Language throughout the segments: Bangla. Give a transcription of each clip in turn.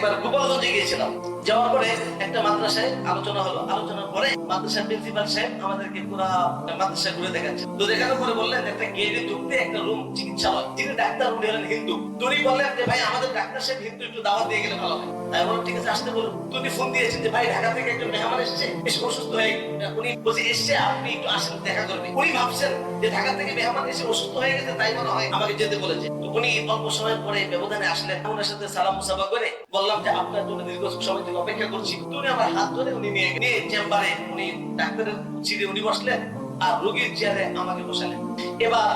একবার গোপালগঞ্জে গিয়েছিলাম। যাওয়ার পরে একটা মাদ্রাসায় আলোচনা হলো। আলোচনার পরে মাদ্রাসার প্রিন্সিপাল সাহেব আমাদেরকে পুরো মাদ্রাসা ঘুরে দেখাচ্ছে। তো দেখানোর পরে বললেন একটা গেটে ঢুকতে একটা রুম চিকিৎসালয়, যিনি ডাক্তার উনি হলেন হিন্দু। উনি বললেন যে ভাই আমাদের ডাক্তার সাহেব হিন্দু, একটু দাওয়াত দিয়ে গেলে ভালো হয়। তাই বললাম ঠিক আছে আসতে বলুন। তো উনি ফোন দিয়েছেন যে ভাই ঢাকা থেকে একজন মেহমান এসেছে, এসে অসুস্থ হয়ে উনি বলছে এসছে, আপনি একটু আসেন দেখা করবেন। উনি ভাবছেন যে ঢাকা থেকে মেহমান এসে অসুস্থ হয়ে গেছে, তাই মনে হয় আমাকে যেতে বলেছে। তো উনি অল্প সময়ের পরে ব্যবধানে আসলেন। ওনার সাথে সালাম মুসাফা করে বললাম যে আপনার জন্য দীর্ঘ সময় থেকে অপেক্ষা করছি। তো উনি আমার হাত ধরে উনি নিয়ে চেম্বারে উনি ডাক্তারের সিটে উনি বসলেন আর রোগীর চেয়ারে আমাকে বসালেন। এবার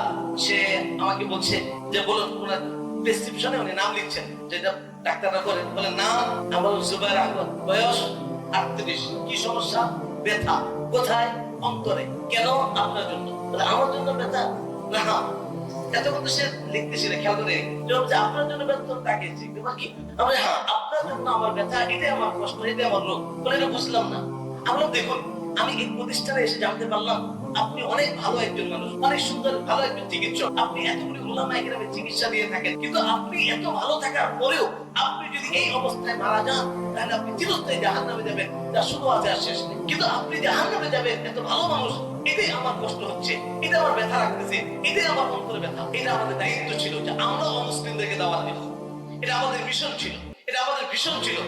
সে আমাকে বলছে যে বলুন, ওনার প্রেসক্রিপশনে উনি নাম লিখছেন, যেটা ডাক্তাররা করেন। বলেন নাম আমার জুবাইর আহমদ, বয়স 38, কি সমস্যা? ব্যথা। কোথায়? অন্তরে। কেন? আপনার জন্য। আমার জন্য ব্যথা? না, এত কথা সে লিখতেছিল, খেয়াল করে যে আপনার জন্য ব্যথা তাকিয়েছি কি আমরা, হ্যাঁ আপনার জন্য আমার ব্যথা, এটাই আমার কষ্ট, এটাই আমার রোগ। বলে এটা বুঝলাম না। আমরা দেখুন, আমি এই প্রতিষ্ঠানে এসে জানতে পারলাম আপনি অনেক ভালো একজন মানুষ, অনেক সুন্দর ভালো একজন চিকিৎসক। আপনি এতগুলি উলামায়ে কেরামের চিকিৎসা দিয়ে থাকেন, কিন্তু আপনি এত ভালো থাকার পরেও আপনি যদি এই অবস্থায় মারা যান তাহলে আপনি চিরস্থায়ী জাহান্নামে যাবেন, যা শুধু আছে আর শেষ নেই। কিন্তু আপনি জাহান্নামে যাবেন, এত ভালো মানুষ, এটাই আমার কষ্ট হচ্ছে, এটা আমার ব্যথা রাখতেছে, এটাই আমার অন্তরে ব্যথা। এটা আমাদের দায়িত্ব ছিল যে আমরা অমুসলিমদেরকে দাওয়াত দিব। এটা আমাদের মিশন ছিল, এটা আমাদের ভীষণ ছিল।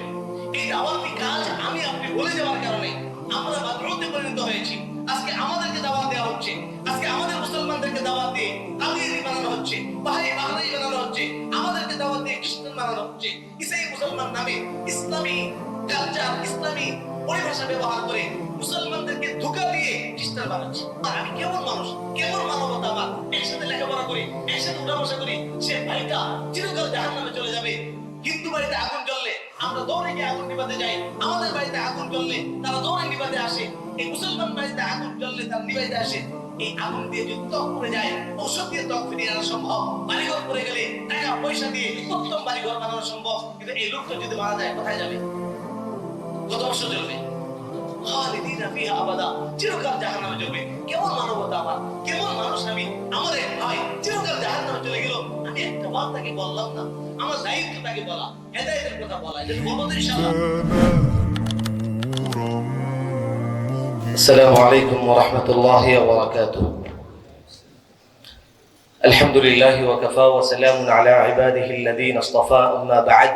এই দাওয়াতি কাজ আমি আপনি ভুলে যাওয়ার কারণে আমরা মাদ্রুতে পরিণত হয়েছি। আজকে আমাদেরকে দাওয়াত দেওয়া হচ্ছে, আজকে আমাদের মুসলমানদেরকে দাওয়াত দিয়ে কাদিয়ানি বানানো হচ্ছে, বাহাই বানানো হচ্ছে, আমাদেরকে দাওয়াত দিয়ে খ্রিস্টান বানানো হচ্ছে। ইসাই মুসলমান নামে ইসলামী কালচার, ইসলামী পরিভাষা ব্যবহার করে মুসলমানদেরকে ধোঁকা দিয়ে খ্রিস্টান বানাচ্ছে। আর আমি কেমন মানুষ, কেমন মানবতা আমার, একসাথে লেখাপড়া করি, একসাথে উঠা বসা করি, সে ভাইটা চিরকাল জাহান্নামে চলে যাবে। হিন্দু বাড়িতে আগুন জ্বললে আমরা দৌড়ে গিয়ে আগুন নিভাতে যাই, আমাদের বাড়িতে আগুন জ্বললে তারা দৌড়ে নিভাতে আসে। এই মুসলমান বাড়িতে আগুন জ্বললে তারা নিভাইতে আসে। এই আগুন দিয়ে যদি ত্বক পড়ে যায়, ঔষধ দিয়ে ত্বক ফিরিয়ে আনা সম্ভব। বাড়িঘর পড়ে গেলে টাকা পয়সা দিয়ে উত্তম বাড়িঘর বানানো সম্ভব। কিন্তু এই লোকটা যদি মারা যায়, কোথায় যাবে? কত বছর চলবে? খালিদিনা ফিহা আবাদা, চিরকাল জাহান্নামে যাবে। কেমন মানবতা আমার, কেমন মানুষ আমি! আমাদের ভাই চিরকাল জাহান্নামে চলে গেল, আমি একটা বার তাকে বললাম না। আমার দায়িত্ব তাকে বলা, হেদায়েতের কথা বলা, এটা বলবো তো ইনশাআল্লাহ। আসসালামু আলাইকুম ওয়া রাহমাতুল্লাহি ওয়া বারাকাতুহু। আলহামদুলিল্লাহি ওয়া কাফা ওয়া সালামুন আলা ইবাদিহি আল্লাযীনা ইসতাফা, আম্মা বা'দ।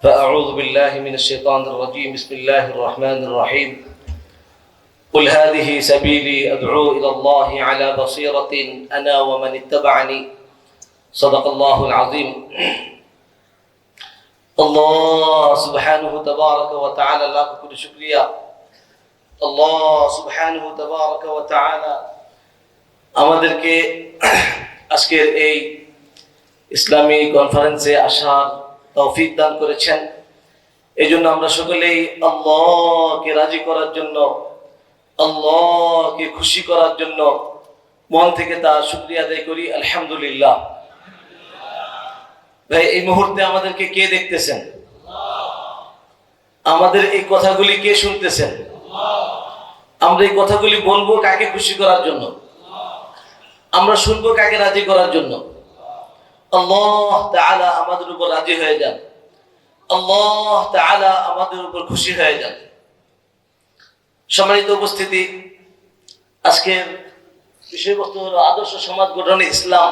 فأعوذ بالله من الشيطان الرجيم. بسم الله الرحمن الرحيم. قل هذه سبيلي أدعو إلى الله على بصيرة أنا ومن اتبعني. صدق الله العظيم. الله سبحانه تبارك وتعالى لك كل شكريا. الله سبحانه تبارك وتعالى আমাদেরকে আজকের এই ইসলামী কনফারেন্সে আসার তৌফিক দান করেছেন। এই জন্য আমরা সকলেই আল্লাহকে রাজি করার জন্য, আল্লাহকে খুশি করার জন্য মন থেকে তার শুকরিয়া আদায় করি। আলহামদুলিল্লাহ। ভাই, এই মুহূর্তে আমাদেরকে কে দেখতেছেন? আমাদের এই কথাগুলি কে শুনতেছেন? আমরা এই কথাগুলি বলবো কাকে খুশি করার জন্য? আমরা শুনবো কাকে রাজি করার জন্য? আল্লাহ তাআলা আমাদের উপর রাজি হয়ে যান, আল্লাহ তাআলা আমাদের উপর খুশি হয়ে যান। সম্মানিত উপস্থিতি, আজকের বিষয়বস্তু হলো আদর্শ সমাজ গঠনে ইসলাম।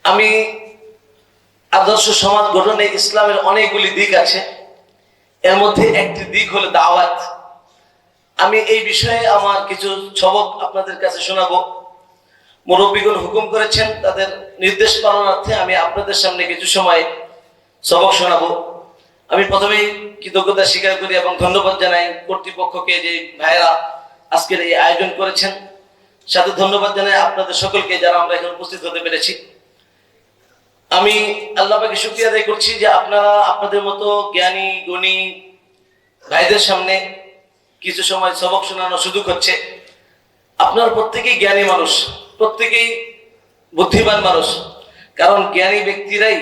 আমি আদর্শ সমাজ গঠনে ইসলামের অনেকগুলি দিক আছে, এর মধ্যে একটি দিক হলো দাওয়াত। আমি এই বিষয়ে আমার কিছু সবক আপনাদের কাছে শোনাবো। মুরব্বীগণ হুকুম করেছেন, তাদের নির্দেশ পালনার্থে আমি আপনাদের সামনে কিছু সময় সবক শোনাবো। আমি প্রথমেই কৃতজ্ঞতা স্বীকার করি এবং ধন্যবাদ জানাই কর্তৃপক্ষকে, যে ভাইয়েরা আজকের এই আয়োজন করেছেন। সাথে ধন্যবাদ জানাই আপনাদের সকলকে যারা আমরা এখানে উপস্থিত হতে পেরেছি। আমি আল্লাহ পাকে শুকরিয়া আদায় করছি যে আপনারা আপনাদের মতো জ্ঞানী গুণী ভাইদের সামনে কিছু সময় সবক শোনানোর সুযোগ হচ্ছে। আপনারা প্রত্যেকেই জ্ঞানী মানুষ, প্রত্যেকেই বুদ্ধিমান মানুষ, কারণ জ্ঞানী ব্যক্তিরাই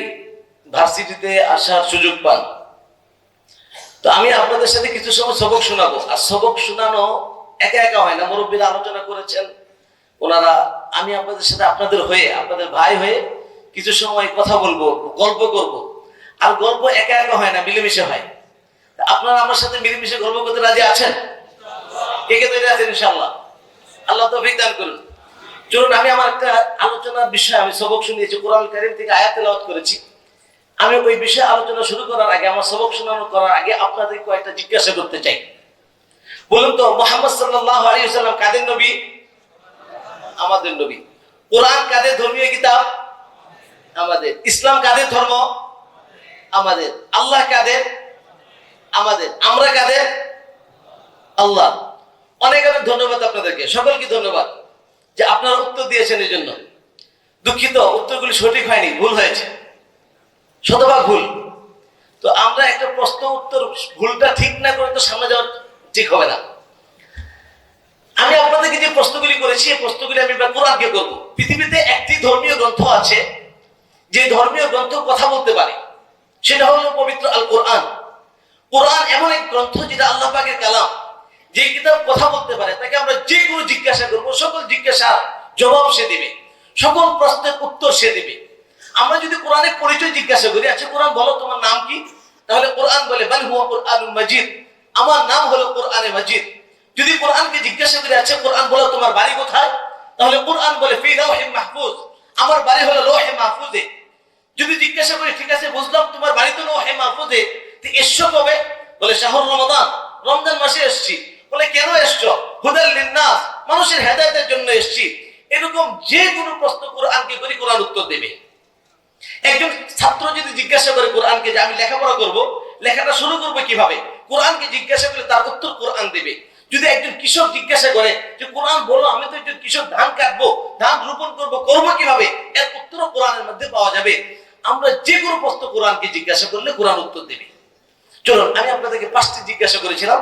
ভার্সিটিতে আসার সুযোগ পান। তো আমি আপনাদের সাথে কিছু সময় সবক শোনাবো। আর সবক শোনানো একা একা হয় না, মুরব্বীরা আলোচনা করেছেন ওনারা। আমি আপনাদের সাথে আপনাদের হয়ে, আপনাদের ভাই হয়ে কিছু সময় কথা বলবো, গল্প করব। আর গল্প একা একা হয় না, মিলেমিশে হয়। আপনারা আমার সাথে মিলেমিশে গল্প করতে রাজি আছেন? কে কে তৈরি আছেন ইনশাআল্লাহ? আল্লাহ তৌফিক দান করুন। চলুন, আমি আমার একটা আলোচনার বিষয়, আমি সবক শুনিয়েছি, কোরআন কারীম থেকে আয়াত তেলাওয়াত করেছি। আমি ওই বিষয়ে আলোচনা শুরু করার আগে, আমার সবক শোনানো করার আগে আপনাদের কয়েকটা জিজ্ঞাসা করতে চাই। বলুন তো, মুহাম্মদ সাল্লাল্লাহু আলাইহি ওয়াসাল্লাম কাদের নবী? আমাদের নবী। কোরআন কাদের ধর্মীয় কিতাব? আমাদের। ইসলাম কাদের ধর্ম? আমাদের। আল্লাহ কাদের? আমাদের। আমরা কাদের? আল্লাহ। অনেক অনেক ধন্যবাদ আপনাদেরকে, সকলকে ধন্যবাদ যে আপনারা উত্তর দিয়েছেন। এই জন্য দুঃখিত, উত্তরগুলি সঠিক হয়নি, ভুল হয়েছে, শতভাগ ভুল। তো আমরা একটা প্রশ্ন উত্তর ভুলটা ঠিক না করে তো সামনে যাওয়া ঠিক হবে না। আমি আপনাদেরকে যে প্রশ্নগুলি করেছি, এই প্রশ্নগুলি আমি কোরআনকে করব। পৃথিবীতে একটি ধর্মীয় গ্রন্থ আছে যে ধর্মীয় গ্রন্থ কথা বলতে পারে, সেটা হলো পবিত্র আল কোরআন। কোরআন এমন এক গ্রন্থ যেটা আল্লাহ পাকের কালাম, যে কিতাব কথা বলতে পারে। তাকে আমরা যে কোনো জিজ্ঞাসা করবো, সকল জিজ্ঞাসার জবাব সে দিবে, সকল প্রশ্নের উত্তর সে দিবে। আমরা যদি কোরআনের পরিচয় জিজ্ঞাসা করি, আচ্ছা কোরআন বলো তোমার নাম কি, তাহলে কোরআন বলে বাল হুয়া কুরআনুল মাজিদ, আমার নাম হলো কোরআনে মাজিদ। যদি কোরআনকে জিজ্ঞাসা করি, আচ্ছা কোরআন বলো তোমার বাড়ি কোথায়, তাহলে কোরআন বলে ফি লাওহিল মাহফুজ, আমার বাড়ি হলো লৌহে মাহফুজে। যদি জিজ্ঞাসা করি, ঠিক আছে বুঝলাম তোমার বাড়ি তো লৌহে মাহফুজে, তো এসছো কবে, বলে শাহর রমাদান, রমজান মাসে এসছি। বলে কেন এসছো, হুদাল লিন্নাস, মানুষের হেদায়েতের জন্য এসছি। এরকম যে কোনো প্রশ্ন কোরআনকে করি, কোরআন উত্তর দেবে। একজন ছাত্র যদি জিজ্ঞাসা করে কোরআনকে যে আমি লেখাপড়া করব, লেখাটা শুরু করবো কিভাবে, কোরআনকে জিজ্ঞাসা করলে তার উত্তর কোরআন দেবে। যদি একজন কৃষক জিজ্ঞাসা করে যে কোরআন বলো, আমি তো একজন কৃষক, ধান কাটবো, ধান রোপণ করবো, করবো কিভাবে, এর উত্তরও কোরআনের মধ্যে পাওয়া যাবে। আমরা যে কোনো প্রশ্ন কোরআনকে জিজ্ঞাসা করলে কোরআন উত্তর দেবে। চলুন, আমি আপনাদেরকে 5টি জিজ্ঞাসা করেছিলাম,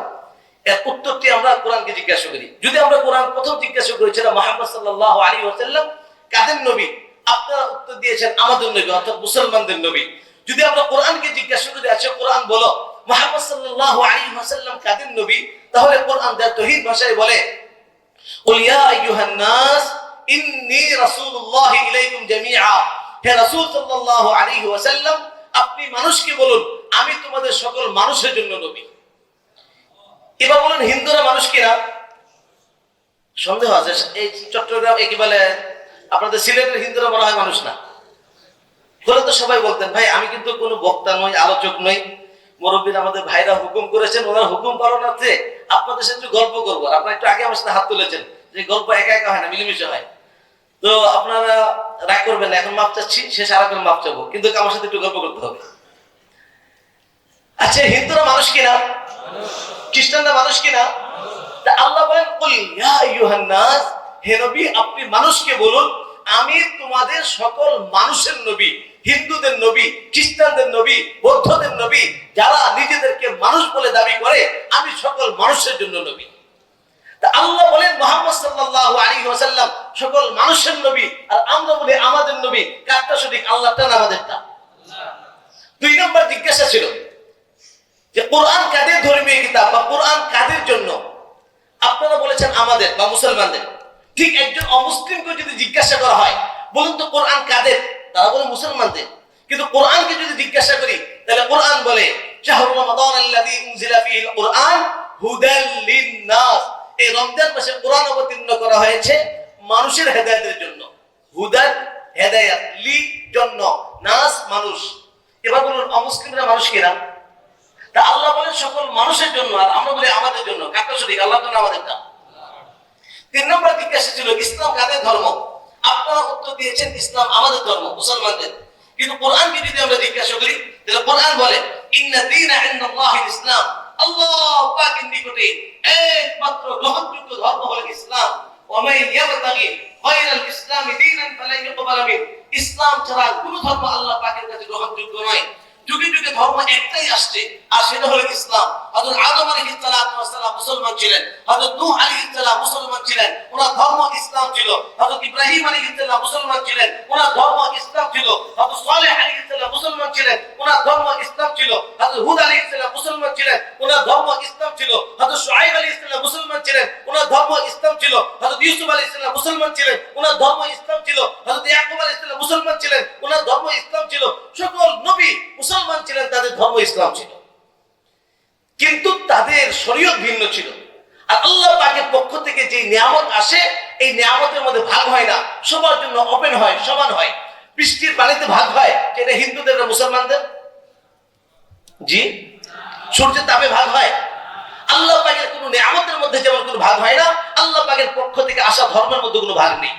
এর উত্তরটি আমরা কোরআনকে জিজ্ঞাসা করি। যদি আমরা কোরআন প্রথম জিজ্ঞাসা করেছিলাম মুহাম্মদ সাল্লাল্লাহু আলাইহি ওয়াসাল্লাম কাদের নবী, আপনারা উত্তর দিয়েছেন আমাদের নবী, অর্থাৎ মুসলমানদের নবী। যদি আমরা কোরআনকে জিজ্ঞাসা করি, আচ্ছা কোরআন বলো মুহাম্মদ সাল্লাল্লাহু আলাইহি ওয়াসাল্লাম কাদের নবী, তাহলে কোরআন তার তৌহিদ ভাষায় বলে কুল ইয়া আইয়ুহান নাস ইন্নী রাসূলুল্লাহি ইলাইকুম জামিআ, হে রাসূল সাল্লাল্লাহু আলাইহি ওয়াসাল্লাম, আপনি মানুষকে বলুন আমি তোমাদের সকল মানুষের জন্য নবী। এবার বলেন, হিন্দুরা মানুষ কিনা? সন্দেহ আছে। এই চট্টগ্রাম একেবারে আপনাদের সিলেটের হিন্দুরা মনে হয় মানুষ না বলে তো সবাই বলতেন, ভাই আমি কিন্তু কোনো বক্তা নই, আলোচক নই, মুরব্বীরা আমাদের ভাইরা হুকুম করেছেন, ওনার হুকুম পালনার্থে আপনাদের সাথে একটু গল্প করবো। আপনারা একটু আগে আমার সাথে হাত তুলেছেন, যে গল্প একা একা হয় না, মিলেমিশে হয়। তো আপনারা রাগ করবেন না, এখন মাপ চাচ্ছি, শেষ আর একবার মাপ চাবো, কিন্তু আমার সাথে একটু গল্প করতে হবে। আচ্ছা, হিন্দুরা মানুষ কিনা? খ্রিস্টানরা মানুষ কিনা? আল্লাহ বলেন কুল ইয়া আইয়ুহান নাস, হে নবী আপনি মানুষকে বলুন আমি তোমাদের সকল মানুষের নবী। হিন্দুদের নবী, খ্রিস্টানদের নবী, বৌদ্ধদের নবী, যারা নিজেদেরকে মানুষ বলে দাবি করে, আমি সকল মানুষের জন্য নবী। তা আল্লাহ বলেন মুহাম্মদ সাল্লাল্লাহু আলাইহি ওয়াসাল্লাম সকল মানুষের নবী, আর আমরা বলি আমাদের নবী। কারটা সঠিক, আল্লাহটা না আমাদেরটা? 2 নম্বর জিজ্ঞাসা ছিল যে কোরআন কাদের ধর্মীয় কিতাব বা কোরআন কাদের জন্য, আপনারা বলেছেন আমাদের বা মুসলমানদের। ঠিক একজন অমুসলিমকে যদি জিজ্ঞাসা করা হয়, বলুন তো কোরআন কাদের, তারা বলে মুসলমানদের। কিন্তু কোরআনকে যদি জিজ্ঞাসা করি, তাহলে কোরআন বলে শাহরু রমাদান আল্লাযী উনজিলা ফীহিল কুরআন হুদাল লিন-নাস, এই রমজান মাসে কোরআন অবতীর্ণ করা হয়েছে মানুষের হেদায়েতের জন্য। হুদাল হেদায়েত, লি জন্য, নাস মানুষ। এবার বলুন অমুসলিমরা মানুষ কিনা? তা আল্লাহ বলেন সকল মানুষের জন্য, আর আমরা বলি আমাদের জন্য। কারটা সঠিক, আল্লাহটা না আমাদেরটা? 3 নম্বর জিজ্ঞাসা ছিল ইসলাম কাদের ধর্ম, আপনারা উত্তর দিয়েছেন ইসলাম আমাদের ধর্ম, মুসলমানদের। কিন্তু কোরআনকে যদি আমরা জিজ্ঞাসা করি, তাহলে কোরআন বলে ইন্না দীনা ইনদাল্লাহিল ইসলাম, আল্লাহ পাকের নিকটে একমাত্র গ্রহণযোগ্য ধর্ম হলো ইসলাম। ওয়া মান ইয়াবতাগি গায়রাল ইসলামি দীনান ফালান ইউকবাল মিন, ইসলাম ছাড়া কোনো ধর্ম আল্লাহ পাকের কাছে গ্রহণযোগ্য নয়। যুগে যুগে ধর্ম একটাই আসছে, আর সেটা হলো ইসলাম। হযরত আদম আলাইহিস সালাম মুসলমান ছিলেন, হযরত নূহ আলাইহিস সালাম মুসলমান ছিলেন, ওনার ধর্ম ইসলাম ছিল। হযরত ইব্রাহিম আলাইহিস সালাম মুসলমান ছিলেন, ওনার ধর্ম ইসলাম ছিল। হযরত সালেহ আলাইহিস সালাম মুসলমান ছিলেন, ওনার ধর্ম ইসলাম ছিল। হযরত হুদ আলাইহিস সালাম মুসলমান ছিলেন, ওনার ধর্ম ইসলাম ছিল। হযরত শুআয়ব আলাইহিস সালাম মুসলমান ছিলেন, ওনার ধর্ম ইসলাম ছিল। হযরত ইউসুফ আলাইহিস সালাম মুসলমান ছিলেন, ওনার ধর্ম ইসলাম ছিল। হযরত ইয়াকুব আলাইহিস সালাম মুসলমান ছিলেন, ওনার ধর্ম ইসলাম ছিল। সকল নবী মুসলমান ছিলেন, তাদের ধর্ম ইসলাম ছিল, কিন্তু তাদের শরীয়ত ভিন্ন ছিল। আর আল্লাহ পাকের পক্ষ থেকে যে নিয়ামত আসে, এই নিয়ামতের মধ্যে ভাগ হয় না, সবার জন্য ওপেন হয়, সমান হয়। বৃষ্টির পানিতে ভাগ হয়, এটা হিন্দুদের না মুসলমানদের? জি। সূর্যের তাপে ভাগ হয়? আল্লাহ পাকের কোন নিয়ামতের মধ্যে যেমন কোনো ভাগ হয় না, আল্লাহ পাকের পক্ষ থেকে আসা ধর্মের মধ্যে কোনো ভাগ নেই।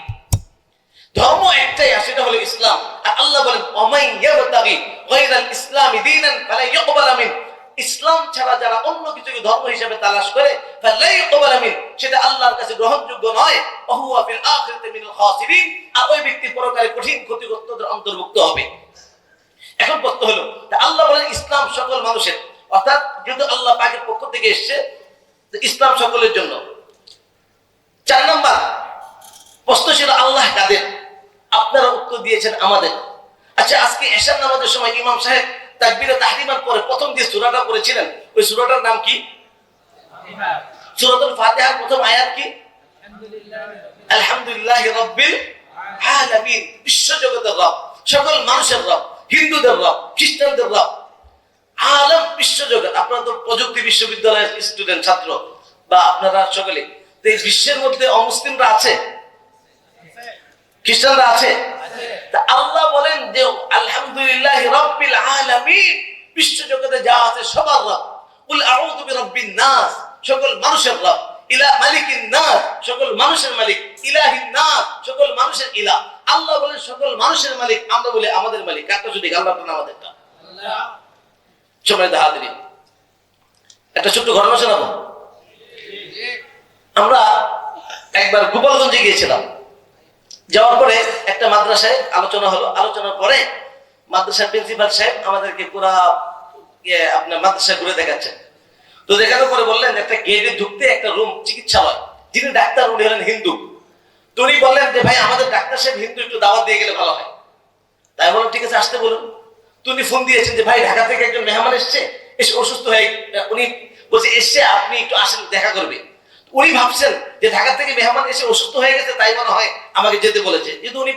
ধর্ম একটাই, আর সেটা হলো ইসলাম। আর আল্লাহ বলেন ওয়ামান ইয়াবতাগি গায়রাল ইসলামি দীনান ফালা ইউকবাল মিন, ইসলাম ছাড়া যারা অন্য কিছুকে ধর্ম হিসেবে তালাশ করে, ফালা ইউকবাল মিন, সেটা আল্লাহর কাছে গ্রহণযোগ্য নয়। ওয়া হুয়া ফিল আখিরাতি মিনাল খাসিরিন, আর ওই ব্যক্তি পরকালে কঠিন ক্ষতিগ্রস্তদের অন্তর্ভুক্ত হবে। এখন প্রশ্ন হলো, আল্লাহ বলেন ইসলাম সকল মানুষের, অর্থাৎ যেহেতু আল্লাহ পাকের পক্ষ থেকে এসেছে, ইসলাম সকলের জন্য। 4 নাম্বার প্রশ্ন ছিল আল্লাহ কাদের? আপনারা উত্তর দিয়েছেন আমাদের। আচ্ছা, আজকে এশার নামাজের সময় ইমাম সাহেব তাকবীরে তাহরিমার পরে প্রথম যে সূরাটা পড়েছিলেন, ওই সূরাটার নাম কি? সূরাতুল ফাতিহার প্রথম আয়াত কি? আলহামদুলিল্লাহি রাব্বিল আলামিন, বিশ্ব জগতের রব, সকল মানুষের রব, হিন্দুদের রব, খ্রিস্টানদের রব, আলম বিশ্ব জগৎ। আপনারা তো প্রযুক্তি বিশ্ববিদ্যালয়ের স্টুডেন্ট, ছাত্র, বা আপনারা সকলে এই বিশ্বের মধ্যে অমুসলিমরা আছে, খ্রিস্টানরা আছে। আল্লাহ বলেন যে আলহামদুলিল্লাহ রাব্বিল আলামিন, বিশ্ব জগতে যা আছে সবার রব। কুল আউযু বিরাব্বিন নাস, সকল মানুষের রব। ইলা মালিকিন নাস, সকল মানুষের মালিক। ইলাহিন নাস, সকল মানুষের ইলাহ। আল্লাহ বলেন সকল মানুষের মালিক, আমরা বলি আমাদের মালিক। কারটা যদি আল্লাহটা না আমাদেরটা? আল্লাহ। সম্মানিত হাজিরিন, একটা ছোট্ট ঘটনা শোনাবো। আমরা একবার গোপালগঞ্জে গিয়েছিলাম। যাওয়ার পরে একটা মাদ্রাসায় আলোচনা হলো। আলোচনার পরে মাদ্রাসার প্রিন্সিপাল সাহেব আমাদেরকে পুরা আপনার মাদ্রাসা ঘুরে দেখাচ্ছেন। তো দেখানোর পরে বললেন একটা গেটে ঢুকতে একটা রুম চিকিৎসালয়, যিনি ডাক্তার উনি হলেন হিন্দু। তো উনি বললেন যে ভাই আমাদের ডাক্তার সাহেব হিন্দু, একটু দাওয়াত দিয়ে গেলে ভালো হয়। তাই বললাম ঠিক আছে, আসতে বলুন। তো উনি ফোন দিয়েছেন যে ভাই ঢাকা থেকে একজন মেহমান এসছে, এসে অসুস্থ হয়ে, উনি বলছে এসছে, আপনি একটু আসেন, দেখা করবে। উনি ভাবছেন যে ঢাকা থেকে মেহমান এসে অসুস্থ হয়ে গেছে, তাই মনে হয় আমাকে যেতে বলেছে, যেহেতু উনি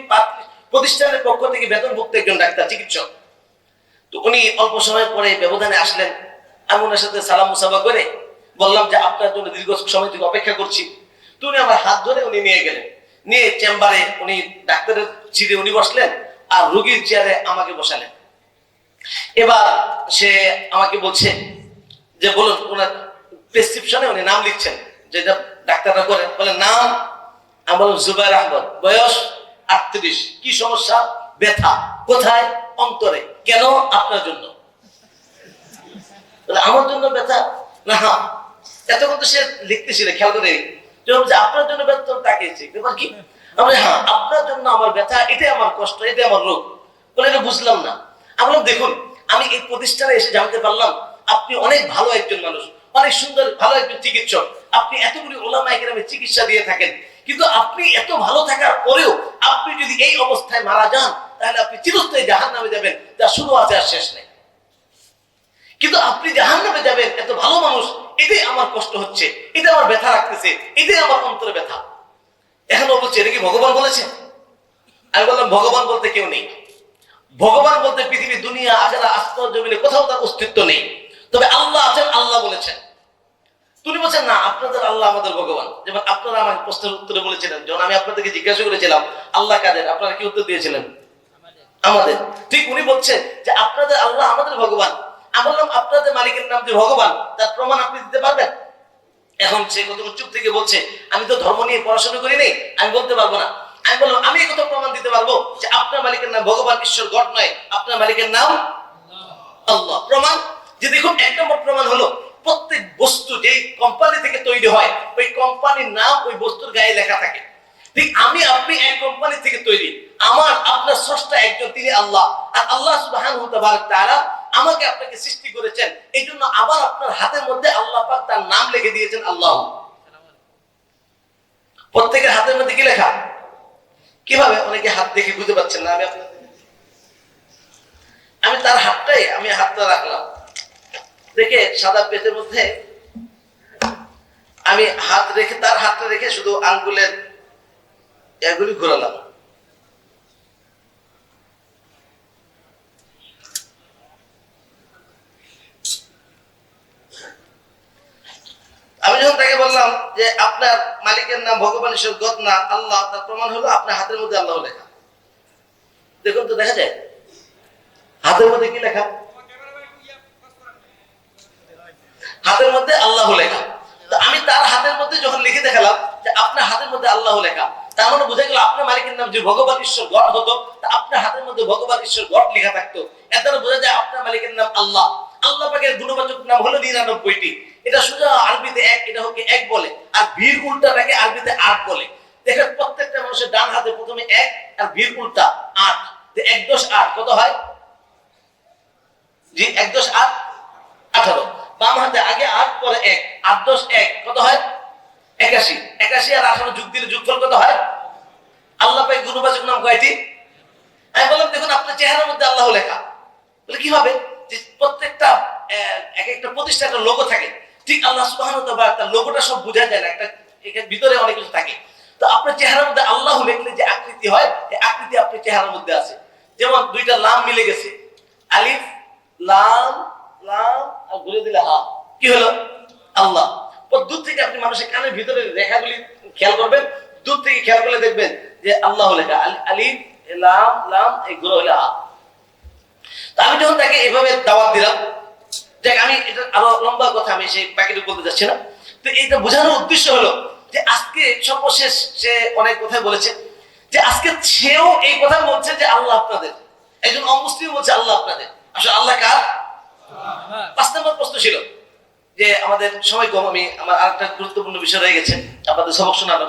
প্রতিষ্ঠানের পক্ষ থেকে বেতনভুক্ত একজন ডাক্তার, চিকিৎসক। তো উনি অল্প সময় পরে ব্যবধানে আসলেন। আমি ওনার সাথে সালাম মুসাফা করে বললাম যে আপনার জন্য দীর্ঘ সময় থেকে অপেক্ষা করছি। তো উনি আমার হাত ধরে উনি নিয়ে গেলেন, নিয়ে চেম্বারে উনি ডাক্তারের সিটে উনি বসলেন, আর রোগীর চেয়ারে আমাকে বসালেন। এবার সে আমাকে বলছে যে বলুন, ওনার প্রেসক্রিপশনে উনি নাম লিখছেন, যেটা ডাক্তাররা করেন। বলেন নাম? আমি বললাম জুবাইর আহমদ, বয়স 38। কি সমস্যা? ব্যথা। কোথায়? অন্তরে। কেন? আপনার জন্য। আমার জন্য ব্যথা? না, হ্যাঁ। এতক্ষণ তো সে লিখতেছিল, খেয়াল করে আপনার জন্য ব্যথা তাকিয়েছে। ব্যাপার কি? আমি হ্যাঁ, আপনার জন্য আমার ব্যথা, এটাই আমার কষ্ট, এটাই আমার রোগ। বলে এটা বুঝলাম না। আমি বললাম দেখুন, আমি এই প্রতিষ্ঠানে এসে জানতে পারলাম আপনি অনেক ভালো একজন মানুষ, অনেক সুন্দর ভালো একজন চিকিৎসক। আপনি এতগুলি ওলামায়ে কেরামের চিকিৎসা দিয়ে থাকেন, কিন্তু আপনি এত ভালো থাকার পরেও আপনি যদি এই অবস্থায় মারা যান, তাহলে আপনি চিরস্থায়ী জাহান্নামে যাবেন, যার শুরু আছে আর শেষ নেই। কিন্তু আপনি জাহান্নামে যাবেন, এত ভালো মানুষ, এটাই আমার কষ্ট হচ্ছে, এটা আমার ব্যথা রাখতেছে, এটাই আমার অন্তরে ব্যথা। এখন ও বলছে এটা কি ভগবান বলেছে? আমি বললাম ভগবান বলতে কেউ নেই। ভগবান বলতে পৃথিবী, দুনিয়া, আখেরাত, আসমান জমিনে কোথাও তার অস্তিত্ব নেই। তবে আল্লাহ আছেন, আল্লাহ বলেছেন। তুমি বলছেন না আপনাদের আল্লাহ আমাদের ভগবান। যেমন আপনারা আমাকে প্রশ্নের উত্তরে বলেছিলেন, যখন আমি আপনাদেরকে জিজ্ঞাসা করেছিলাম আল্লাহ কাদের, আপনারা কি উত্তর দিয়েছিলেন? আমাদের। ঠিক উনি বলছেন যে আপনাদের আল্লাহ আমাদের ভগবান। আমি বললাম আপনাদের মালিকের নাম যে ভগবান, তার প্রমাণ আপনি দিতে পারবেন? এখন সে কতক্ষণ চুপ থেকে বলছে আমি তো ধর্ম নিয়ে পড়াশোনা করি নাই, আমি বলতে পারবো না। আমি বললাম আমি এই কথা প্রমাণ দিতে পারবো যে আপনার মালিকের নাম ভগবান, ঈশ্বর, গড নয়, আপনার মালিকের নাম আল্লাহ। প্রমাণ? যে দেখুন, 1 নম্বর প্রমাণ হলো প্রত্যেক বস্তু যেই কোম্পানি থেকে তৈরি হয়, ওই কোম্পানির নাম ওই বস্তুর গায়ে লেখা থাকে। ঠিক আমি আপনি এক কোম্পানি থেকে তৈরি, আমার আপনার স্রষ্টা একজন, তিনি আল্লাহ। আর আল্লাহ সুবহানাহু ওয়া তাআলা আমাকে আপনাকে সৃষ্টি করেছেন, এই জন্য আবার আপনার হাতের মধ্যে আল্লাহ পাক তার নাম লিখে দিয়েছেন আল্লাহ। প্রত্যেকের হাতের মধ্যে কি লেখা? কিভাবে? অনেকে হাত দেখে বুঝতে পারছেন না। আমি তার হাতটাই আমি হাতটা রাখলাম, দেখে সাদা পেজের মধ্যে আমি হাত রেখে তার হাতটা রেখে শুধু আঙ্গুলের এগুলি ঘোরালাম। আমি যখন তাকে বললাম যে আপনার মালিকের নাম ভগবান ঈশ্বর গদ না আল্লাহ, তার প্রমাণ হলো আপনার হাতের মধ্যে আল্লাহ লেখা। দেখুন তো, দেখা যায় হাতের মধ্যে কি লেখা? হাতের মধ্যে আল্লাহ লেখা। তো আমি তার হাতের মধ্যে যখন লিখে দেখালাম যে আপনার হাতের মধ্যে আল্লাহ লেখা, তার মানে বোঝা গেল আপনার মালিকের নাম যে ভগবান ঈশ্বর গড হতো, তা আপনার হাতের মধ্যে ভগবান ঈশ্বর গড লেখা থাকতো। এর দ্বারা বোঝা যায় আপনার মালিকের নাম আল্লাহ। আল্লাহ পাকের গুণবাচক নাম হলো 99টি। এটা সোজা আরবিতে এক, এটা হচ্ছে এক বলে, আর ভির উল্টাটাকে আরবিতে 8 বলে। দেখেন প্রত্যেকটা মানুষের ডান হাতে প্রথমে 1 আর ভির উল্টা 8, 1 10 8 কত হয়? জি 1 10 8 18। বাম হাতে আগে 8 পরে 1, 8 10 1 কত হয়? 81। 81 আর 18 যোগ দিলে যোগফল কত হয়? আল্লাহ পাকের গুণবাচক নাম কয়টি? আমি বললাম দেখুন আপনার চেহারার মধ্যে আল্লাহ লেখা। বলে কিভাবে? যে প্রত্যেকটা এক একটা প্রতিষ্ঠান একটা লোগো থাকে, ঠিক আল্লাহ সুবহানাহু ওয়া তাআলা তার লোগোটা সব বোঝা যায় না, একটা এর ভিতরে অনেক কিছু থাকে। তো আপনার চেহারার মধ্যে আল্লাহ লিখলে যে আকৃতি হয়, এই আকৃতি আপনার চেহারার মধ্যে আছে। যেমন দুইটা লাম মিলে গেছে, আলিফ লাম লাম আর ঘুরে দিলে হা, কি হলো? আল্লাহ। দূর থেকে আপনি মানুষের কানের ভিতরে রেখাগুলি খেয়াল করবেন, দূর থেকে খেয়াল করলে দেখবেন যে আল্লাহ লেখা, আলিফ লাম লাম এই ঘুরে হলে হা। আমি যখন তাকে এভাবে দাওয়াত দিলাম, দেখ আমি এটা আরো লম্বা কথা, আমি সেই প্যাকেটে বলতে যাচ্ছি না। তো এইটা বোঝানোর উদ্দেশ্য হলো যে আজকে সর্বশেষ সে অনেক কথা বলেছে, যে আজকে সেও এই কথা বলছে যে আল্লাহ আপনাদের, একজন অমুসলিম বলছে আল্লাহ আপনাদের। আসলে আল্লাহ কার? 5 নম্বর প্রশ্ন ছিল যে আমাদের সময় কম, আমি আমার আরেকটা গুরুত্বপূর্ণ বিষয় রয়ে গেছে আপনাদের সবক শোনানো।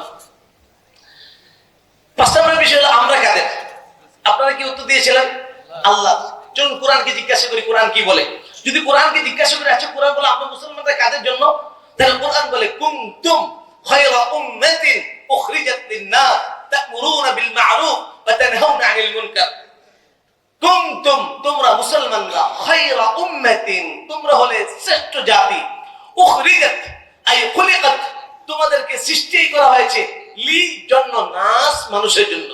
5 নম্বরের বিষয় হলো আমরা কাদের। আপনারা কি উত্তর দিয়েছিলেন? আল্লাহ। চলুন কোরআনকে জিজ্ঞাসা করি কোরআন কি বলে। যদি কোরআনকে জিজ্ঞাসা করি আচ্ছা কোরআন বলে আমরা মুসলমানরা কাদের জন্য, তাহলে কোরআন বলে কুনতুম খায়রা উম্মাতিন উখরিজাত লিন-নাস তা'মুরুনা বিল মা'রুফ ওয়া তানহাউনা 'আনিল মুনকার। কুনতুম তোমরা মুসলমানরা, খায়রা উম্মাতিন তোমরা হলে শ্রেষ্ঠ জাতি, উখরিজাত আই খুলিকাত তোমাদেরকে সৃষ্টি করা হয়েছে, লি জন্য, নাস মানুষের জন্য।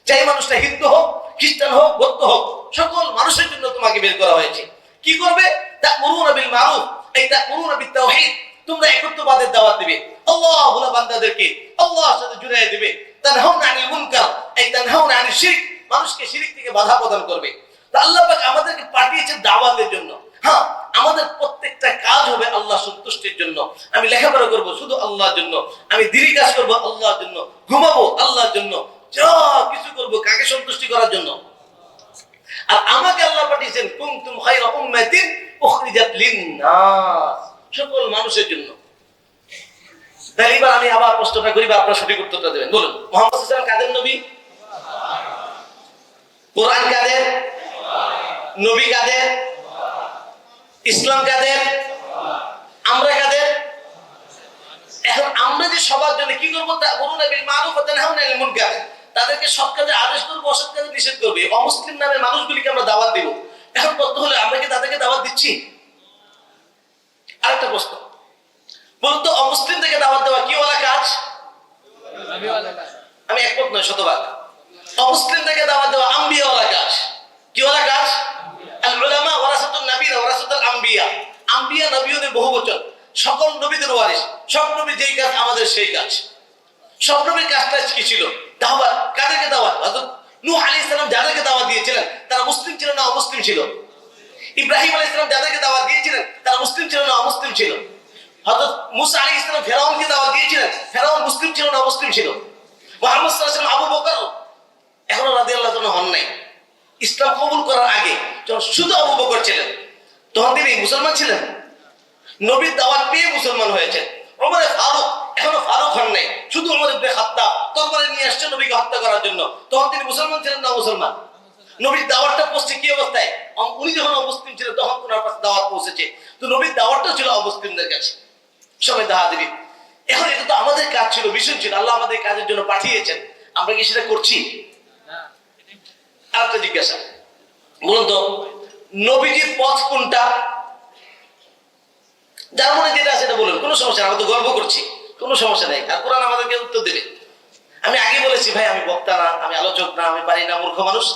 চাই মানুষটা হিন্দু হোক, খ্রিস্টান হোক, বৌদ্ধ হোক, সকল মানুষের জন্য তোমাকে বের করা হয়েছে। কি করবে? তা'মুরুনা বিল মা'রুফ, এই তা'মুরুনা বিত তাওহীদ, তোমরা একত্ববাদের দাওয়াত দিবে, আল্লাহ বলে বান্দাদেরকে আল্লাহর সাথে জুড়িয়ে দিবে। তানহাউনা আনিল মুনকার, এই তানহাউনা আনিশ শিরক, মানুষকে শিরক থেকে বাধা প্রদান করবে। তো আল্লাহ পাক আমাদেরকে পাঠিয়েছেন দাওয়াতের জন্য। হ্যাঁ, আমাদের প্রত্যেকটা কাজ হবে আল্লাহ সন্তুষ্টির জন্য। আমি লেখাপড়া করব শুধু আল্লাহর জন্য, আমি দিনই কাজ করব আল্লাহর জন্য, ঘুমাবো আল্লাহর জন্য, যা কিছু করব কাকে সন্তুষ্টি করার জন্য। আর আমাকে আল্লাহ পাঠিয়েছেন কুনতুম খায়রা উম্মাতিন উখরিজাত লিন-নাস, সকল মানুষের জন্য। তাহলে এবার আমি আবার প্রশ্নটা করি, আপনারা সঠিক উত্তরটা দেবেন। বলুন, মুহাম্মদ সাল্লাল্লাহু আলাইহি ওয়াসাল্লাম কাদের নবী? কোরআন কাদের? নবী কাদের? ইসলাম কাদের? আমরা কাদের? এখন আমরা যে সবার জন্য কি করবো? তা'মুরুনা বিল মা'রুফ ওয়া তানহাউনা আনিল মুনকার, তাদেরকে সৎ কাজে আদেশ করবো, অসৎ কাজে নিষেধ করবে। অমুসলিম নামের মানুষগুলিকে আমরা দাওয়াত দিব। এখন প্রশ্ন হলো আমরা কি তাদেরকে দাওয়াত দিচ্ছি? আরেকটা প্রশ্ন, বলুন তো অমুসলিম থেকে দাওয়াত দেওয়া কি ওয়ালা কাজ? আমি একমত নয় শতভাগ। অমুসলিম থেকে দাওয়াত দেওয়া আম্বিয়া ওয়ালা কাজ। কি ওয়ালা কাজ? আল উলামা ওয়ারাসাতুন নাবিয়্যিন ওয়ারাসাতুল আম্বিয়া, আম্বিয়া নবীদের বহুবচন, সকল নবীদের ওয়ারিস। সব নবী যেই কাজ আমাদের সেই কাজ। সব নবীর কাজটা কি ছিল? দাওয়াত। কাদেরকে দাওয়াত? হযরত নূহ আলাইহিস সালাম যাদেরকে দাওয়াত দিয়েছিলেন তারা মুসলিম ছিল না অমুসলিম ছিল? ইব্রাহিম আলাইহিস সালাম যাদেরকে দাওয়াত দিয়েছিলেন তারা মুসলিম ছিল না অমুসলিম ছিল? হযরত মূসা আলাইহিস সালাম ফেরাউনকে দাওয়াত দিয়েছিলেন, ফেরাউন মুসলিম ছিল না অমুসলিম ছিল? মুহাম্মদ সাল্লাল্লাহু আলাইহি ওয়াসাল্লাম আবু বকর এখনো রাদিয়াল্লাহু তাআলা হন নাই। ইসলাম কবুল করার আগে যখন শুধু আবু বকর ছিলেন তখন তিনি মুসলমান ছিলেন, নবীর দাওয়াত পেয়ে মুসলমান হয়েছেন। ওমর ফারুক এখনো ফারুক হন নাই, শুধু ওমর ইবনে খাত্তাব তরবারি নিয়ে আসছে নবীকে হত্যা করার জন্য, তখন তিনি মুসলমান ছিলেন না মুসলমান? নবীর দাওয়াতটা পৌঁছে কি অবস্থায়? উনি যখন অমুসলিম ছিলেন তখন ওনার কাছে দাওয়াত পৌঁছেছে। তো নবীর দাওয়াতটা ছিল অমুসলিমদের কাছে। সবাই দাওয়াত। এখন এটা তো আমাদের কাজ ছিল, মিশন ছিল, আল্লাহ আমাদের কাজের জন্য পাঠিয়েছেন। আমরা কি সেটা করছি? আরেকটা জিজ্ঞাসা, বলুন তো নবীজির পথ কোনটা? যার মনে যেটা আছে সেটা বলুন, কোনো সমস্যা নেই, আমরা তো গর্ব করছি, কোনো সমস্যা নেই। আর কোরআন আমাদেরকে উত্তর দেবে। আমি আগে বলেছি ভাই, আমি বক্তা না, আমি আলোচক না, আমি পারি না, মূর্খ মানুষ।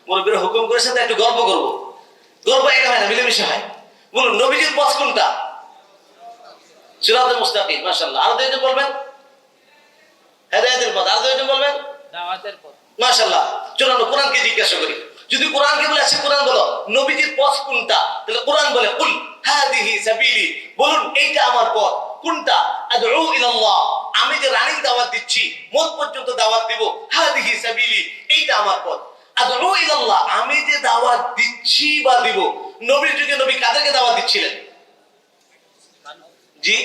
মুরব্বীরা হুকুম করেছেন তো একটু গর্ব করবো। গর্ব এটা হয় না, মিলেমিশে হয়। বলুন নবীজির পথ কোনটা? সিরাতুল মুস্তাকিম। মাশাআল্লাহ। আর দুইজন বলবেন হেদায়েতের পথ। আর দুইজন বলবেন দাওয়াতের পথ। মাশাআল্লাহ। চলুন কোরআনকে জিজ্ঞাসা করি। যদি কোরআনকে বলে আছে, কোরআন বলো নবীজির পথ কোনটা, তাহলে কোরআন বলে কুল হাদিহি সাবিলি, বলুন এইটা আমার পথ। কোনটা? আদউ ইলাল্লাহ, আমি যে রানিং দাওয়াত দিচ্ছি, মত পর্যন্ত দাওয়াত দিব, হাদিহি সাবিলি, এইটা আমার পথ। আদউ ইলাল্লাহ, আমি যে দাওয়াত দিচ্ছি বা দিব। নবীর যুগে নবী কাদেরকে দাওয়াত দিচ্ছিলেন? জি,